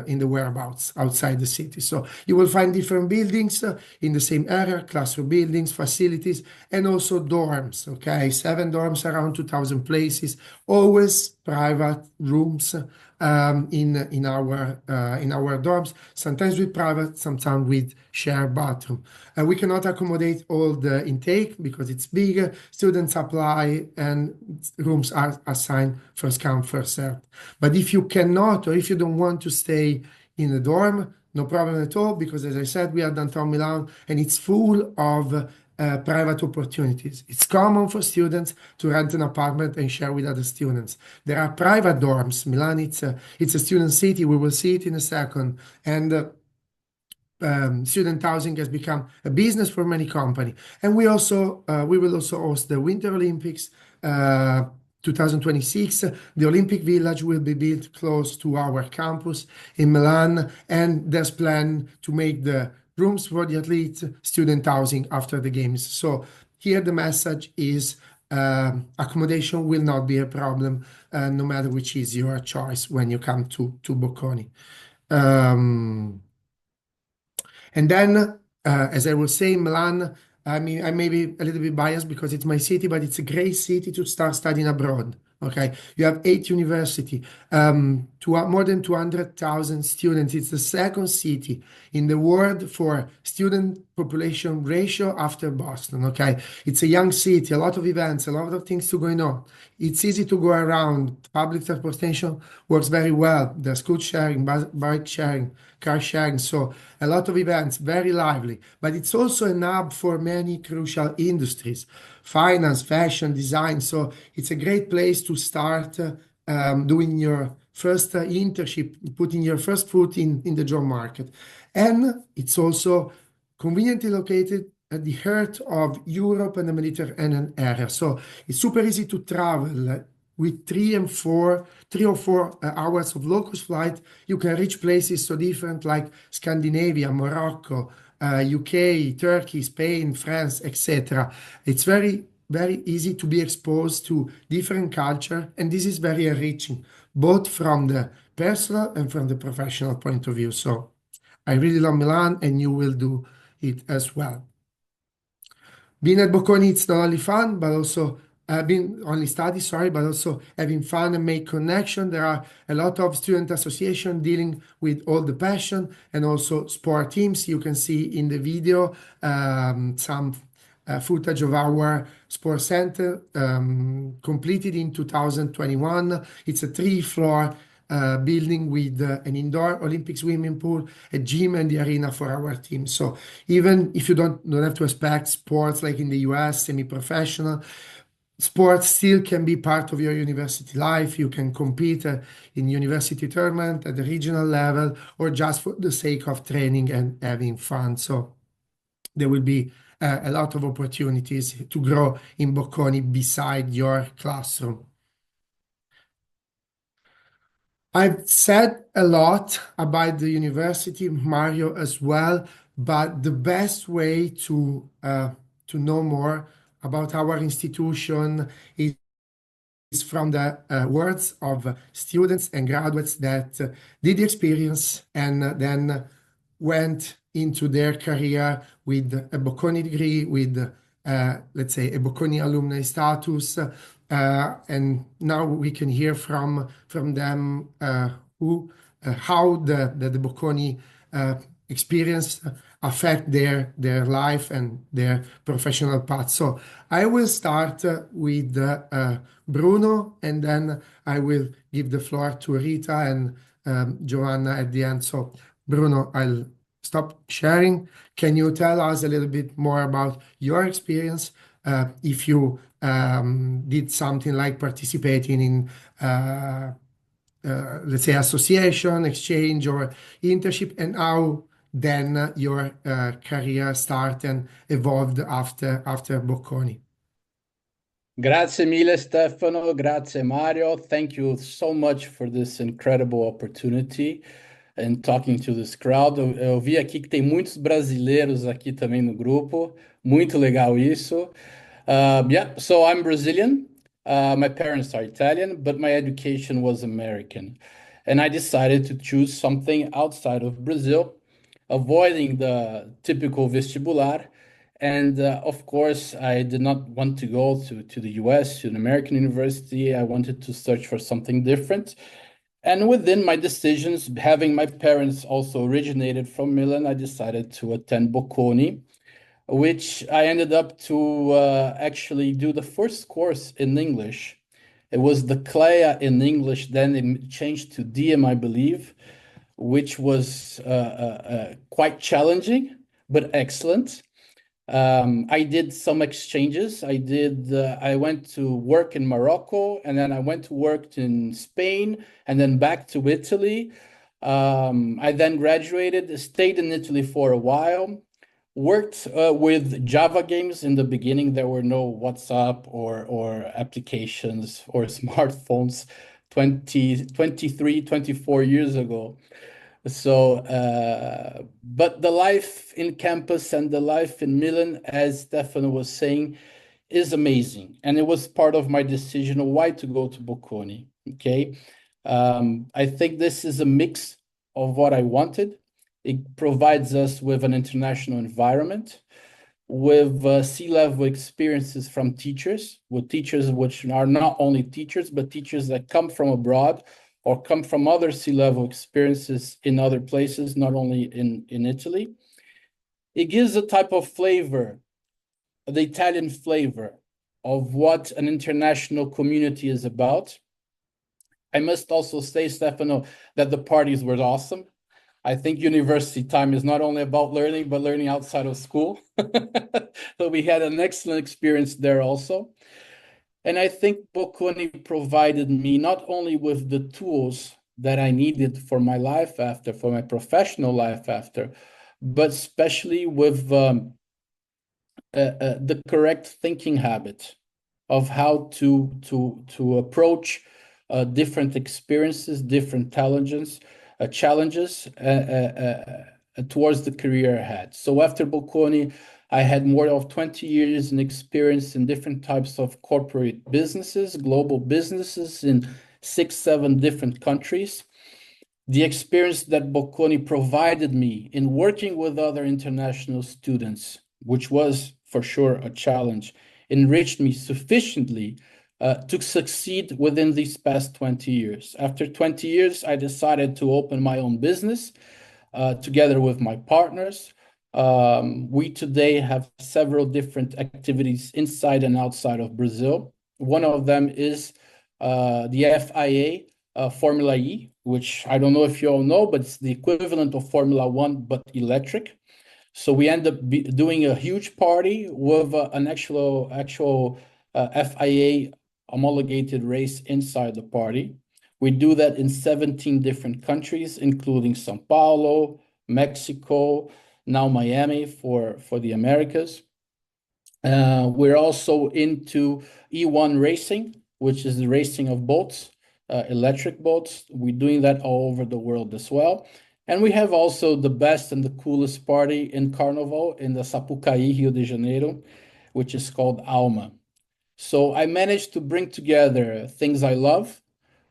in the whereabouts outside the city. So you will find different buildings in the same area, classroom buildings, facilities, and also dorms. Okay, 7 dorms, around 2,000 places, always private rooms in our dorms. Sometimes with private, sometimes with shared bathroom. We cannot accommodate all the intake because it's bigger. Students apply and rooms are assigned first come, first served. But if you cannot, or if you don't want to stay in a dorm, no problem at all, because as I said, we are downtown Milan and it's full of private opportunities. It's common for students to rent an apartment and share with other students. There are private dorms. Milan, it's a student city. We will see it in a second. And student housing has become a business for many companies. And we will also host the Winter Olympics 2026. The Olympic Village will be built close to our campus in Milan, and there's plan to make the rooms for the athletes student housing after the games. So here the message is accommodation will not be a problem, no matter which is your choice when you come to Bocconi. And then, as I was saying, Milan, I mean, I may be a little bit biased because it's my city, but it's a great city to start studying abroad. Okay, you have 8 universities, more than 200,000 students. It's the second city in the world for student population ratio after Boston. Okay, it's a young city, a lot of events, a lot of things to going on. It's easy to go around. Public transportation works very well. There's scoot sharing, bike sharing, car sharing. So a lot of events, very lively. But it's also an hub for many crucial industries, finance, fashion, design. So it's a great place to start doing your first internship, putting your first foot in the job market. And it's also conveniently located at the heart of Europe and the Mediterranean area. So it's super easy to travel. With 3 or 4 hours of low-cost flight, you can reach places so different like Scandinavia, Morocco, UK, Turkey, Spain, France, etc. It's very, very easy to be exposed to different culture, and this is very enriching, both from the personal and from the professional point of view. So I really love Milan, and you will do it as well. Being at Bocconi, it's not only fun, but also being only study, sorry, but also having fun and make connection. There are a lot of student association dealing with all the passion and also sport teams. You can see in the video some footage of our sports center completed in 2021. It's a 3-floor building with an indoor Olympic swimming pool, a gym, and the arena for our team. So even if you don't have to expect sports like in the US, semi-professional, sports still can be part of your university life. You can compete in university tournament at the regional level or just for the sake of training and having fun. So there will be a lot of opportunities to grow in Bocconi beside your classroom. I've said a lot about the university, Mario as well, but the best way to know more about our institution is from the words of students and graduates that did the experience and then went into their career with a Bocconi degree, with let's say a Bocconi alumni status, and now we can hear from them how the Bocconi experience affect their life and their professional path. So I will start with Bruno, and then I will give the floor to Rita and Giovanna at the end. So Bruno, I'll stop sharing. Can you tell us a little bit more about your experience, if you did something like participating in let's say association, exchange, or internship, and how then your career started and evolved after Bocconi. Grazie mille, Stefano. Grazie, Mario. Thank you so much for this incredible opportunity and talking to this crowd. Eu vi aqui que tem muitos brasileiros aqui também no grupo. Muito legal isso. Yeah, so I'm Brazilian. My parents are Italian, but my education was American. And I decided to choose something outside of Brazil, avoiding the typical vestibular. And of course, I did not want to go to the US, to an American university. I wanted to search for something different. And within my decisions, having my parents also originated from Milan, I decided to attend Bocconi, which I ended up to actually do the first course in English. It was the CLEA in English, then it changed to DM, I believe, which was quite challenging, but excellent. I did some exchanges. I went to work in Morocco, and then I went to work in Spain, and then back to Italy. I then graduated, stayed in Italy for a while, worked with Java games. In the beginning. There were no WhatsApp or applications or smartphones 23, 24 years ago. So, but the life in campus and the life in Milan, as Stefano was saying, is amazing. And it was part of my decision of why to go to Bocconi, okay? I think this is a mix of what I wanted. It provides us with an international environment, with C-level experiences from teachers, with teachers which are not only teachers, but teachers that come from abroad, or come from other C-level experiences in other places, not only in Italy. It gives a type of flavor, the Italian flavor of what an international community is about. I must also say, Stefano, that the parties were awesome. I think university time is not only about learning, but learning outside of school. So we had an excellent experience there also. And I think Bocconi provided me not only with the tools that I needed for my life after, for my professional life after, but especially with the correct thinking habit of how to approach different experiences, different challenges towards the career ahead. So after Bocconi, I had more of 20 years in experience in different types of corporate businesses, global businesses in 6, 7 different countries. The experience that Bocconi provided me in working with other international students, which was for sure a challenge, enriched me sufficiently to succeed within these past 20 years. After 20 years, I decided to open my own business together with my partners. We today have several different activities inside and outside of Brazil. One of them is the FIA Formula E, which I don't know if you all know, but it's the equivalent of Formula One, but electric. So we end up doing a huge party with an actual FIA homologated race inside the party. We do that in 17 different countries, including São Paulo, Mexico, now Miami for the Americas. We're also into E1 racing, which is the racing of boats, electric boats. We're doing that all over the world as well. And we have also the best and the coolest party in Carnival in the Sapucaí, Rio de Janeiro, which is called Alma. So I managed to bring together things I love,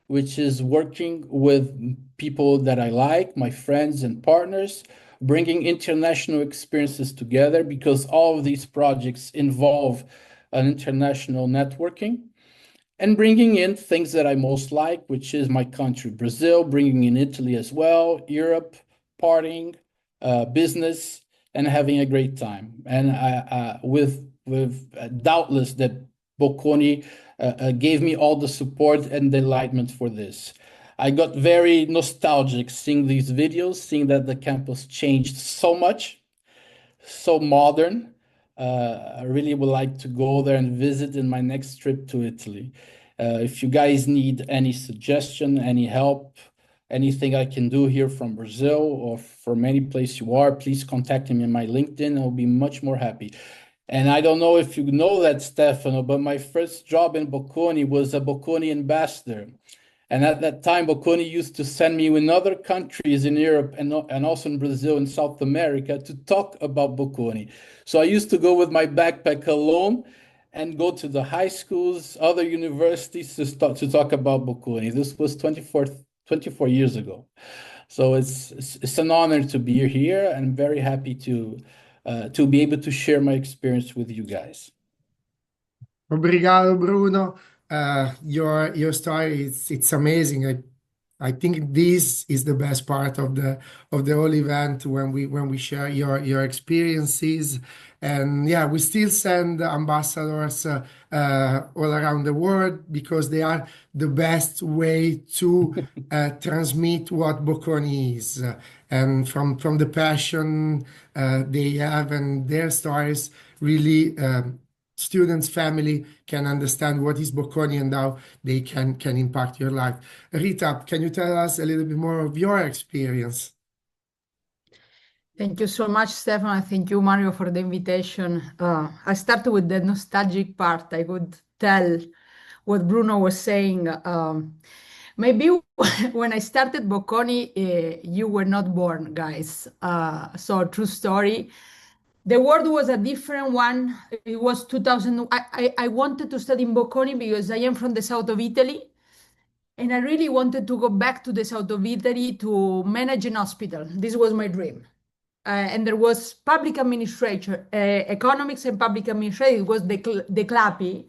which is working with people that I like, my friends and partners, bringing international experiences together, because all of these projects involve an international networking, and bringing in things that I most like, which is my country, Brazil, bringing in Italy as well, Europe, partying, business, and having a great time. And with doubtless that Bocconi gave me all the support and enlightenment for this. I got very nostalgic seeing these videos, seeing that the campus changed so much, so modern. I really would like to go there and visit in my next trip to Italy. If you guys need any suggestion, any help, anything I can do here from Brazil or from any place you are, please contact me in my LinkedIn. I'll be much more happy. And I don't know if you know that, Stefano, but my first job in Bocconi was a Bocconi ambassador. And at that time, Bocconi used to send me in other countries in Europe and also in Brazil and South America to talk about Bocconi. So I used to go with my backpack alone and go to the high schools, other universities to talk about Bocconi. This was 24 years ago. So it's an honor to be here, and I'm very happy to be able to share my experience with you guys. Obrigado, Bruno. Your story, it's amazing. I think this is the best part of the whole event when we share your experiences. And yeah, we still send ambassadors all around the world because they are the best way to transmit what Bocconi is. And from the passion they have and their stories, really students, family can understand what is Bocconi and how they can impact your life. Rita, can you tell us a little bit more of your experience? Thank you so much, Stefano. Thank you, Mario, for the invitation. I started with the nostalgic part. I could tell what Bruno was saying. Maybe when I started Bocconi, you were not born, guys. So true story. The world was a different one. It was 2000. I wanted to study in Bocconi because I am from the south of Italy. And I really wanted to go back to the south of Italy to manage an hospital. This was my dream. And there was public administration, economics and public administration. It was the CLAPI.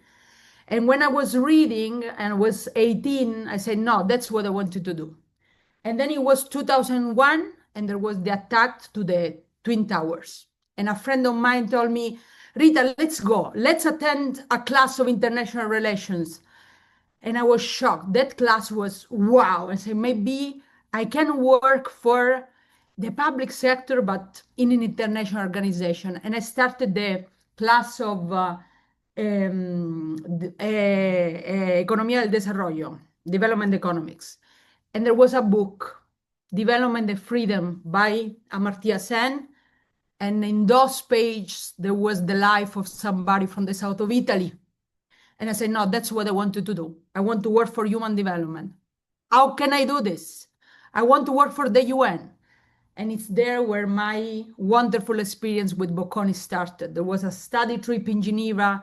And when I was reading and was 18, I said, no, that's what I wanted to do. And then it was 2001, and there was the attack to the Twin Towers. And a friend of mine told me, Rita, let's go. Let's attend a class of international relations. And I was shocked. That class was wow. I said, maybe I can work for the public sector, but in an international organization. And I started the class of Economía del Desarrollo, Development Economics. And there was a book, Development and Freedom by Amartya Sen. And in those pages, there was the life of somebody from the south of Italy. And I said, no, that's what I wanted to do. I want to work for human development. How can I do this? I want to work for the UN. And it's there where my wonderful experience with Bocconi started. There was a study trip in Geneva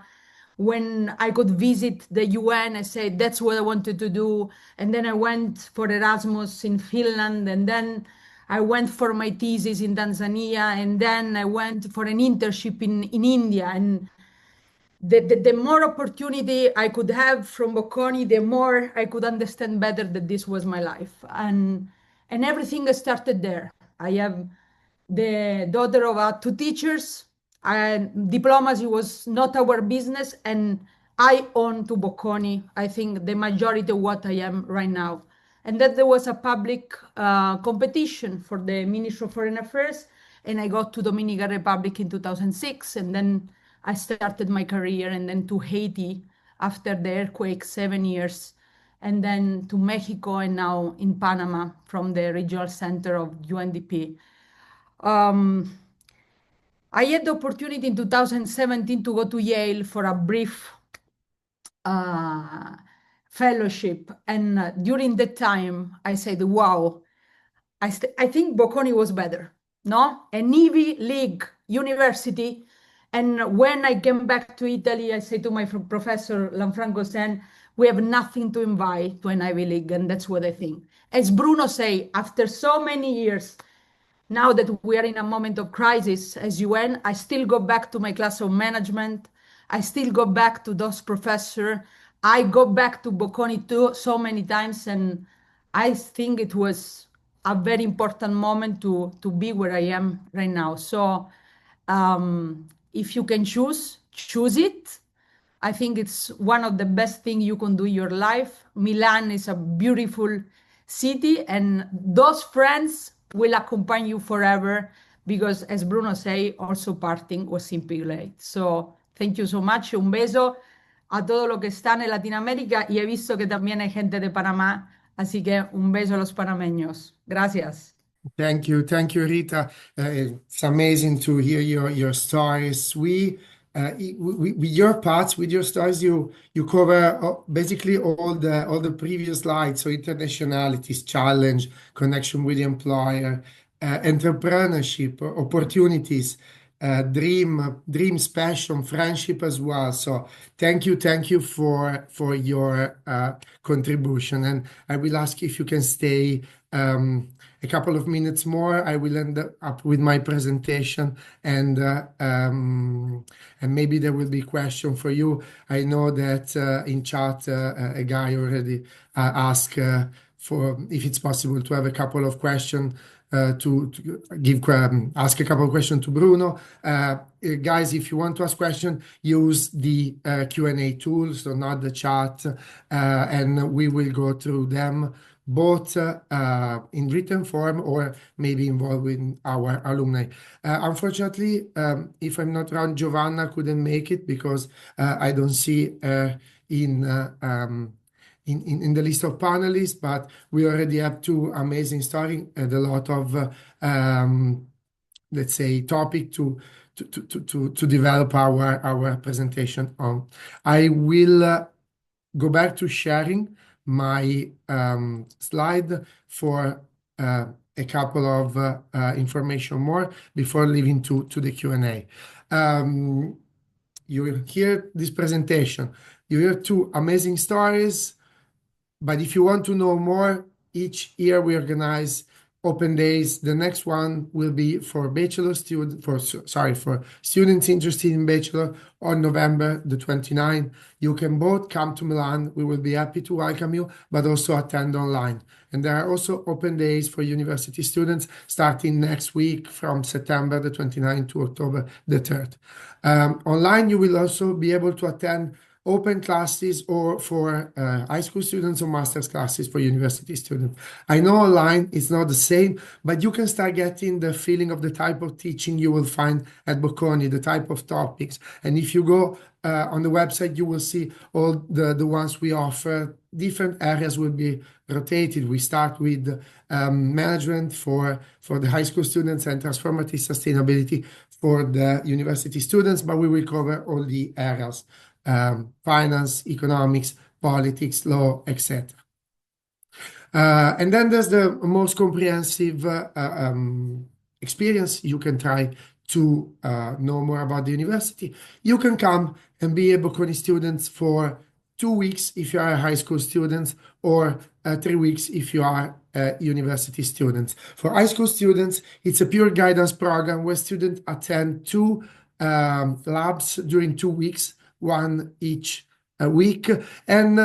when I could visit the UN. I said, that's what I wanted to do. And then I went for Erasmus in Finland. And then I went for my thesis in Tanzania. And then I went for an internship in India. And the more opportunity I could have from Bocconi, the more I could understand better that this was my life. And everything started there. I am the daughter of two teachers. Diplomacy was not our business, and I own to Bocconi, I think, the majority of what I am right now. And that there was a public competition for the Ministry of Foreign Affairs, and I got to Dominican Republic in 2006, and then I started my career, and then to Haiti after the earthquake, 7 years, and then to Mexico, and now in Panama from the regional center of UNDP. I had the opportunity in 2017 to go to Yale for a brief fellowship. And during that time, I said, wow, I think Bocconi was better, no? An Ivy League university. And when I came back to Italy, I said to my professor, Lanfranco Sen, we have nothing to invite to an Ivy League, and that's what I think. As Bruno say, after so many years, now that we are in a moment of crisis as UN, I still go back to my class of management. I still go back to those professors. I go back to Bocconi too so many times, and I think it was a very important moment to be where I am right now. So if you can choose it. I think it's one of the best things you can do in your life. Milan is a beautiful city, and those friends will accompany you forever because, as Bruno say, also parting was simply great. So thank you so much. Un beso a todo lo que están en Latinoamérica, y he visto que también hay gente de Panamá Así que un beso a los panameños. Gracias. Thank you, Rita. It's amazing to hear your stories. With your parts, with your stories, you cover basically all the previous slides. So internationalities, challenge, connection with the employer, entrepreneurship, opportunities, dreams, passion, friendship as well. So thank you for your contribution. And I will ask if you can stay a couple of minutes more. I will end up with my presentation, and maybe there will be a question for you. I know that in chat a guy already asked for if it's possible to have a couple of questions to ask a couple of questions to Bruno. Guys, if you want to ask questions, use the Q&A tool, so not the chat, and we will go through them both in written form or maybe involving our alumni. Unfortunately, if I'm not wrong, Giovanna couldn't make it because I don't see in the list of panelists, but we already have two amazing stories and a lot of, let's say, topic to develop our presentation on. I will go back to sharing my slide for a couple of information more before leaving to the Q&A. You will hear this presentation. You hear two amazing stories, but if you want to know more, each year we organize open days. The next one will be for for students interested in bachelor on November the 29th. You can both come to Milan. We will be happy to welcome you, but also attend online. And there are also open days for university students starting next week from September the 29th to October the 3rd. Online, you will also be able to attend open classes or for high school students or master's classes for university students. I know online is not the same, but you can start getting the feeling of the type of teaching you will find at Bocconi, the type of topics. And if you go on the website, you will see all the ones we offer. Different areas will be rotated. We start with management for the high school students and transformative sustainability for the university students, but we will cover all the areas. Finance, economics, politics, law, etc. And then there's the most comprehensive experience. You can try to know more about the university. You can come and be a Bocconi student for 2 weeks if you are a high school student, or 3 weeks if you are a university student. For high school students, it's a pure guidance program where students attend 2 labs during 2 weeks, one each week, and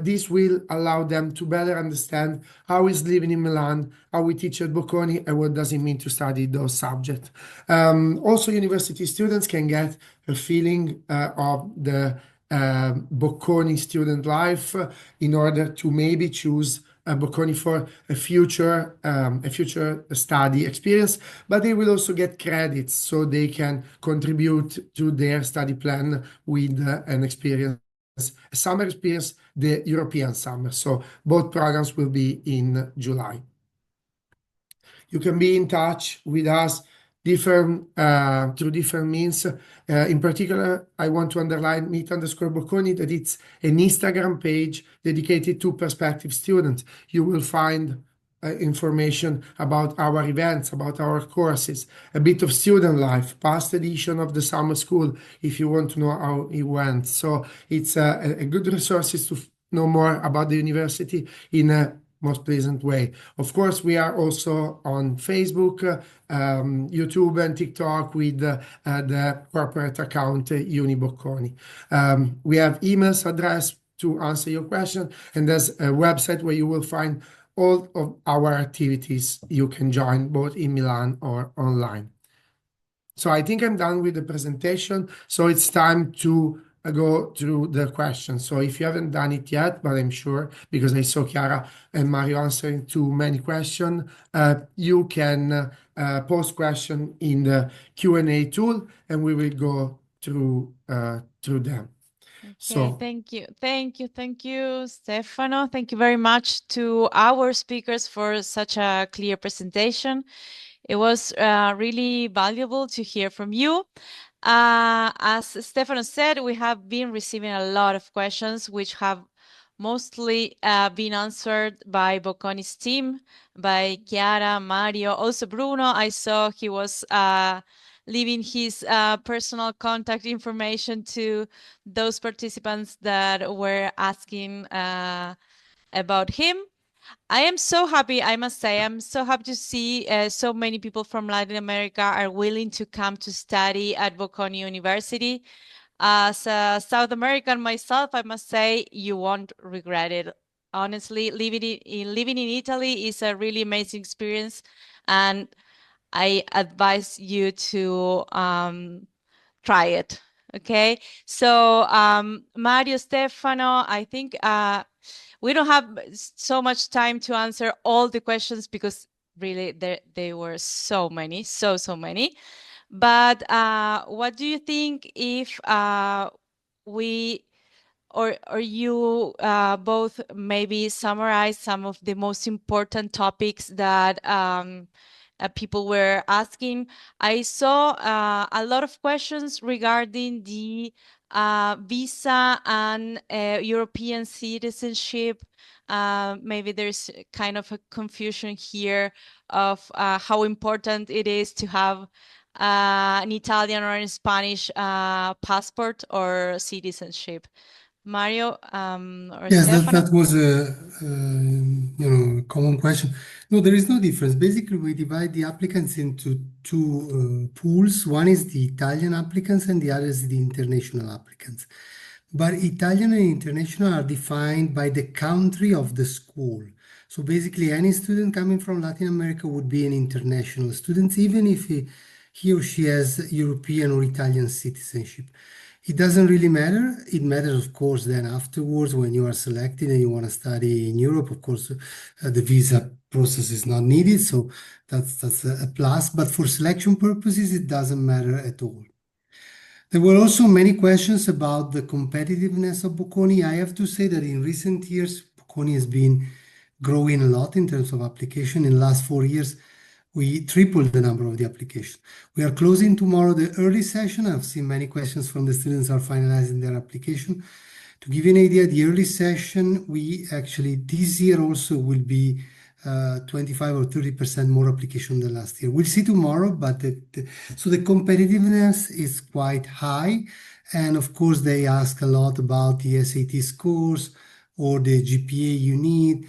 this will allow them to better understand how is living in Milan, how we teach at Bocconi, and what does it mean to study those subjects. Also, university students can get a feeling of the Bocconi student life in order to maybe choose Bocconi for a future study experience, but they will also get credits so they can contribute to their study plan with an experience, a summer experience, the European summer. So both programs will be in July. You can be in touch with us through different means. In particular, I want to underline meet_Bocconi, that it's an Instagram page dedicated to prospective students. You will find information about our events, about our courses, a bit of student life, past edition of the summer school, if you want to know how it went. So it's a good resources to know more about the university in a most pleasant way. Of course, we are also on Facebook, YouTube, and TikTok with the corporate account Uni Bocconi. We have emails address to answer your question, and there's a website where you will find all of our activities. You can join both in Milan or online. So I think I'm done with the presentation. So it's time to go through the questions. So if you haven't done it yet, but I'm sure because I saw Chiara and Mario answering to many questions, you can post question in the Q&A tool, and we will go through them. Okay, thank you, Stefano. Thank you very much to our speakers for such a clear presentation. It was really valuable to hear from you. As Stefano said, we have been receiving a lot of questions, which have mostly been answered by Bocconi's team, by Chiara, Mario, also Bruno. I saw he was leaving his personal contact information to those participants that were asking about him. I am so happy, I must say, I'm so happy to see so many people from Latin America are willing to come to study at Bocconi University. As a South American myself, I must say you won't regret it. Honestly, living in Italy is a really amazing experience, and I advise you to try it. Okay, so Mario, Stefano, I think we don't have so much time to answer all the questions because really there were so many, so many. But what do you think if we or you both maybe summarize some of the most important topics that people were asking? I saw a lot of questions regarding the visa and European citizenship. Maybe there's kind of a confusion here of how important it is to have an Italian or a Spanish passport or citizenship. Mario or Yes, Stefano? that was a common question. No, there is no difference. Basically, we divide the applicants into two pools. One is the Italian applicants and the other is the international applicants. But Italian and international are defined by the country of the school. So basically, any student coming from Latin America would be an international student, even if he or she has European or Italian citizenship. It doesn't really matter. It matters, of course, then afterwards when you are selected and you want to study in Europe. Of course, the visa process is not needed, so that's a plus. But for selection purposes, it doesn't matter at all. There were also many questions about the competitiveness of Bocconi. I have to say that in recent years, Bocconi has been growing a lot in terms of application. In the last 4 years, we tripled the number of the applications. We are closing tomorrow the early session. I've seen many questions from the students are finalizing their application. To give you an idea, the early session, we actually this year also will be 25 or 30% more application than last year. We'll see tomorrow, but so the competitiveness is quite high. And of course, they ask a lot about the SAT scores or the GPA you need.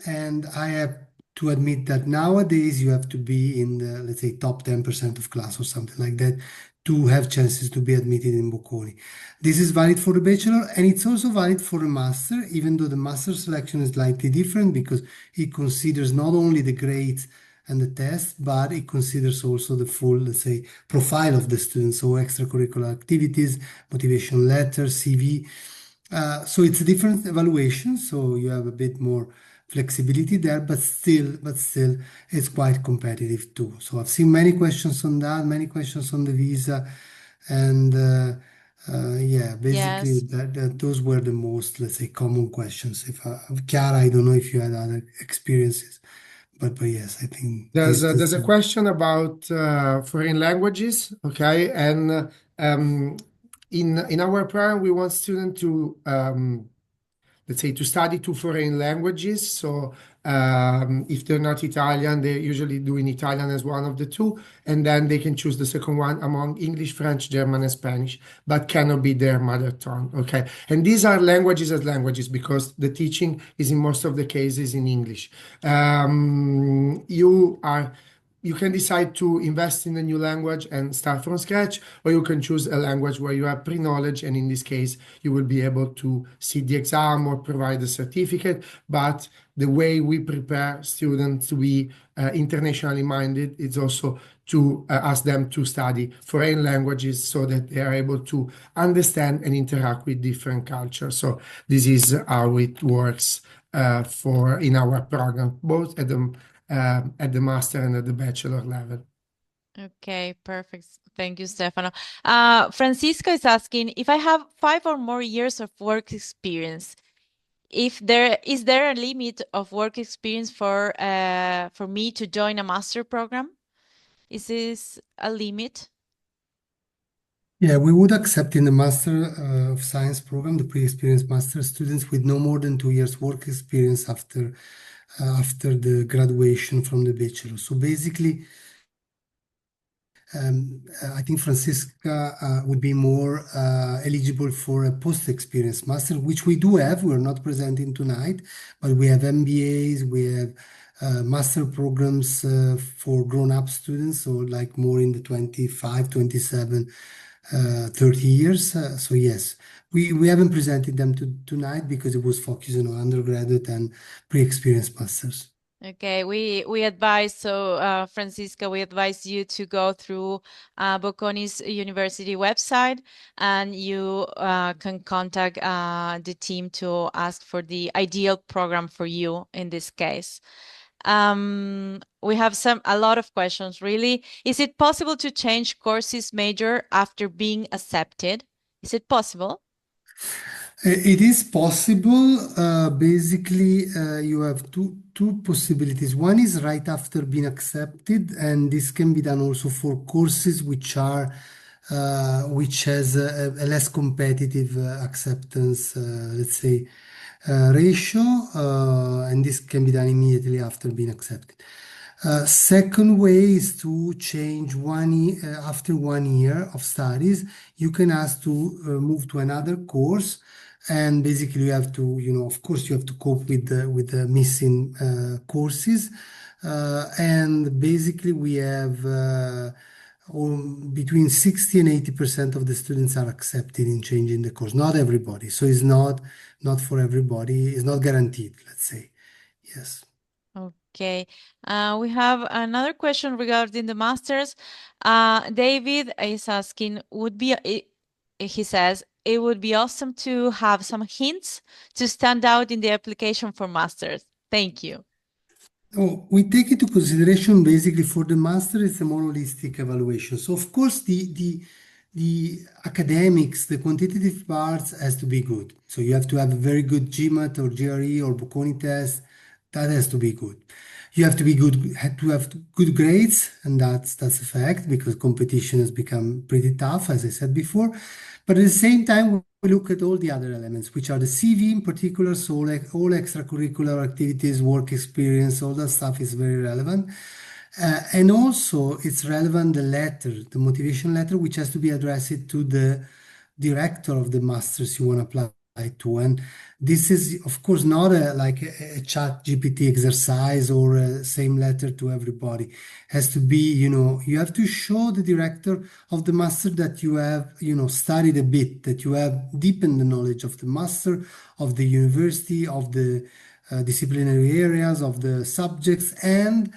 And I have to admit that nowadays you have to be in the, let's say, top 10% of class or something like that to have chances to be admitted in Bocconi. This is valid for the bachelor and it's also valid for a master, even though the master selection is slightly different because it considers not only the grades and the test, but it considers also the full, let's say, profile of the student. So extracurricular activities, motivation letter, CV. So it's a different evaluation. So you have a bit more flexibility there, but still it's quite competitive too. So I've seen many questions on that, many questions on the visa, and yeah, basically Yes. those were the most, let's say, common questions. Chiara, I don't know if you had other experiences, but yes, I think There's this a question about foreign languages, okay? And in our program, we want students to let's say to study two foreign languages. So if they're not Italian, they usually do in Italian as one of the two, and then they can choose the second one among English, French, German, and Spanish, but cannot be their mother tongue, okay? And these are languages as languages because the teaching is in most of the cases in English. You can decide to invest in a new language and start from scratch, or you can choose a language where you have pre-knowledge, and in this case, you will be able to sit the exam or provide a certificate. But the way we prepare students to be internationally minded is also to ask them to study foreign languages so that they are able to understand and interact with different cultures. So this is how it works in our program, both at the master and at the bachelor level. Okay, perfect. Thank you, Stefano. Francisco is asking if I have 5 or more years of work experience, is there a limit of work experience for me to join a master program? Is this a limit? Yeah, we would accept in the Master of Science program, the pre-experienced master students with no more than 2 years work experience after the graduation from the bachelor. So basically, I think Francisca would be more eligible for a post-experience master, which we do have. We're not presenting tonight, but we have MBAs, we have master programs for grown-up students, so like more in the 25, 27, 30 years. So yes, we haven't presented them tonight because it was focusing on undergraduate and pre-experienced masters. Okay, we advise, so Francisca, we advise you to go through Bocconi's University website, and you can contact the team to ask for the ideal program for you in this case. We have a lot of questions, really. Is it possible to change courses major after being accepted? Is it possible? It is possible. Basically, you have two possibilities. One is right after being accepted, and this can be done also for courses which has a less competitive acceptance, let's say, ratio, and this can be done immediately after being accepted. Second way is to change after 1 year of studies. You can ask to move to another course, and basically you have to, of course, you have to cope with the missing courses. And basically we have between 60 and 80% of the students are accepted in changing the course. Not everybody. So it's not for everybody. It's not guaranteed, let's say. Yes. Okay. We have another question regarding the masters. David is asking, he says, it would be awesome to have some hints to stand out in the application for masters. Thank you. Oh, we take into consideration basically for the master, it's a more holistic evaluation. So of course the academics, the quantitative parts has to be good. So you have to have a very good GMAT or GRE or Bocconi test. That has to be good. You have to be good, have to have good grades, and that's a fact because competition has become pretty tough, as I said before. But at the same time, we look at all the other elements, which are the CV in particular, so all extracurricular activities, work experience, all that stuff is very relevant. And also, it's relevant the letter, the motivation letter, which has to be addressed to the director of the masters you want to apply to. And this is, of course, not like a chat GPT exercise or a same letter to everybody. Has to be, you have to show the director of the master that you have, studied a bit, that you have deepened the knowledge of the master, of the university, of the disciplinary areas, of the subjects, and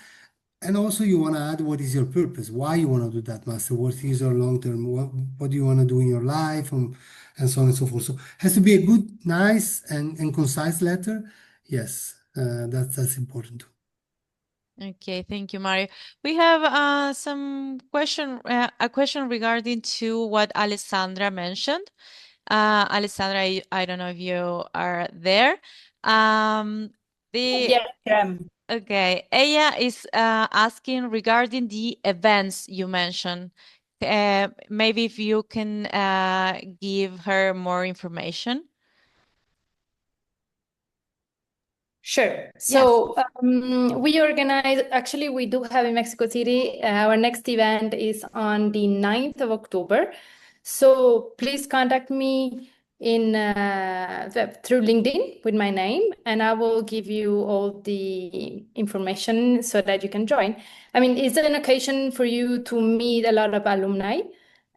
also you want to add what is your purpose, why you want to do that master, what is your long term, what do you want to do in your life, and so on and so forth. So it has to be a good, nice, and concise letter. Yes, that's important too. Okay, thank you, Mario. We have a question regarding to what Alessandra mentioned. Alessandra, I don't know if you are there. Yes, Okay, Ella is asking regarding the events you mentioned. Maybe if you can give her more information. Sure. So we organize, actually, we do have in Mexico City, our next event is on the 9th of October. So please contact me through LinkedIn with my name, and I will give you all the information so that you can join. I mean, it's an occasion for you to meet a lot of alumni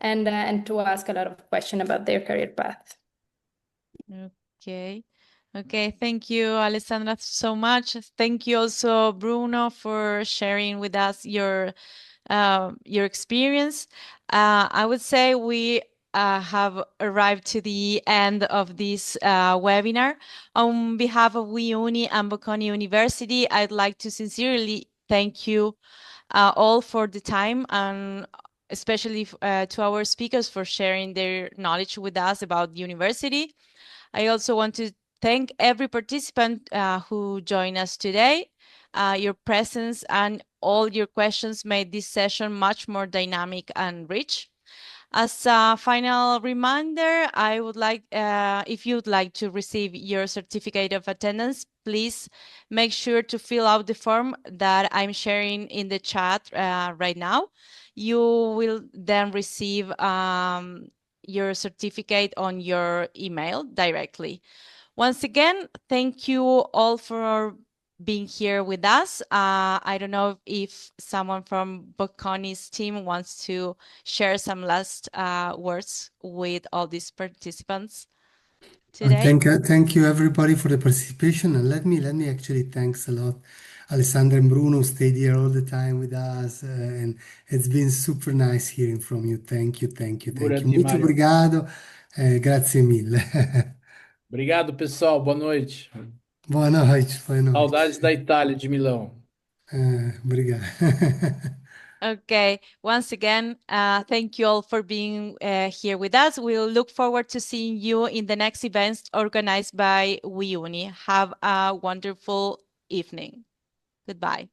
and to ask a lot of questions about their career path. Okay. Okay, thank you, Alessandra, so much. Thank you also, Bruno, for sharing with us your experience. I would say we have arrived to the end of this webinar. On behalf of WeUni and Bocconi University, I'd like to sincerely thank you all for the time, and especially to our speakers for sharing their knowledge with us about the university. I also want to thank every participant who joined us today. Your presence and all your questions made this session much more dynamic and rich. As a final reminder, I would like, if you'd like to receive your certificate of attendance, please make sure to fill out the form that I'm sharing in the chat right now. You will then receive your certificate on your email directly. Once again, thank you all for being here with us. I don't know if someone from Bocconi's team wants to share some last words with all these participants today. Thank you everybody for the participation, and let me actually thanks a lot Alessandra and Bruno who stayed here all the time with us, and it's been super nice hearing from you. Thank you. Figurati, Muito Mário. obrigado, grazie mille. Obrigado, pessoal. Boa noite. Boa noite. Saudades da Itália, de Milão. Obrigado. Okay, once again, thank you all for being here with us. We'll look forward to seeing you in the next events organized by WeUni. Have a wonderful evening. Goodbye.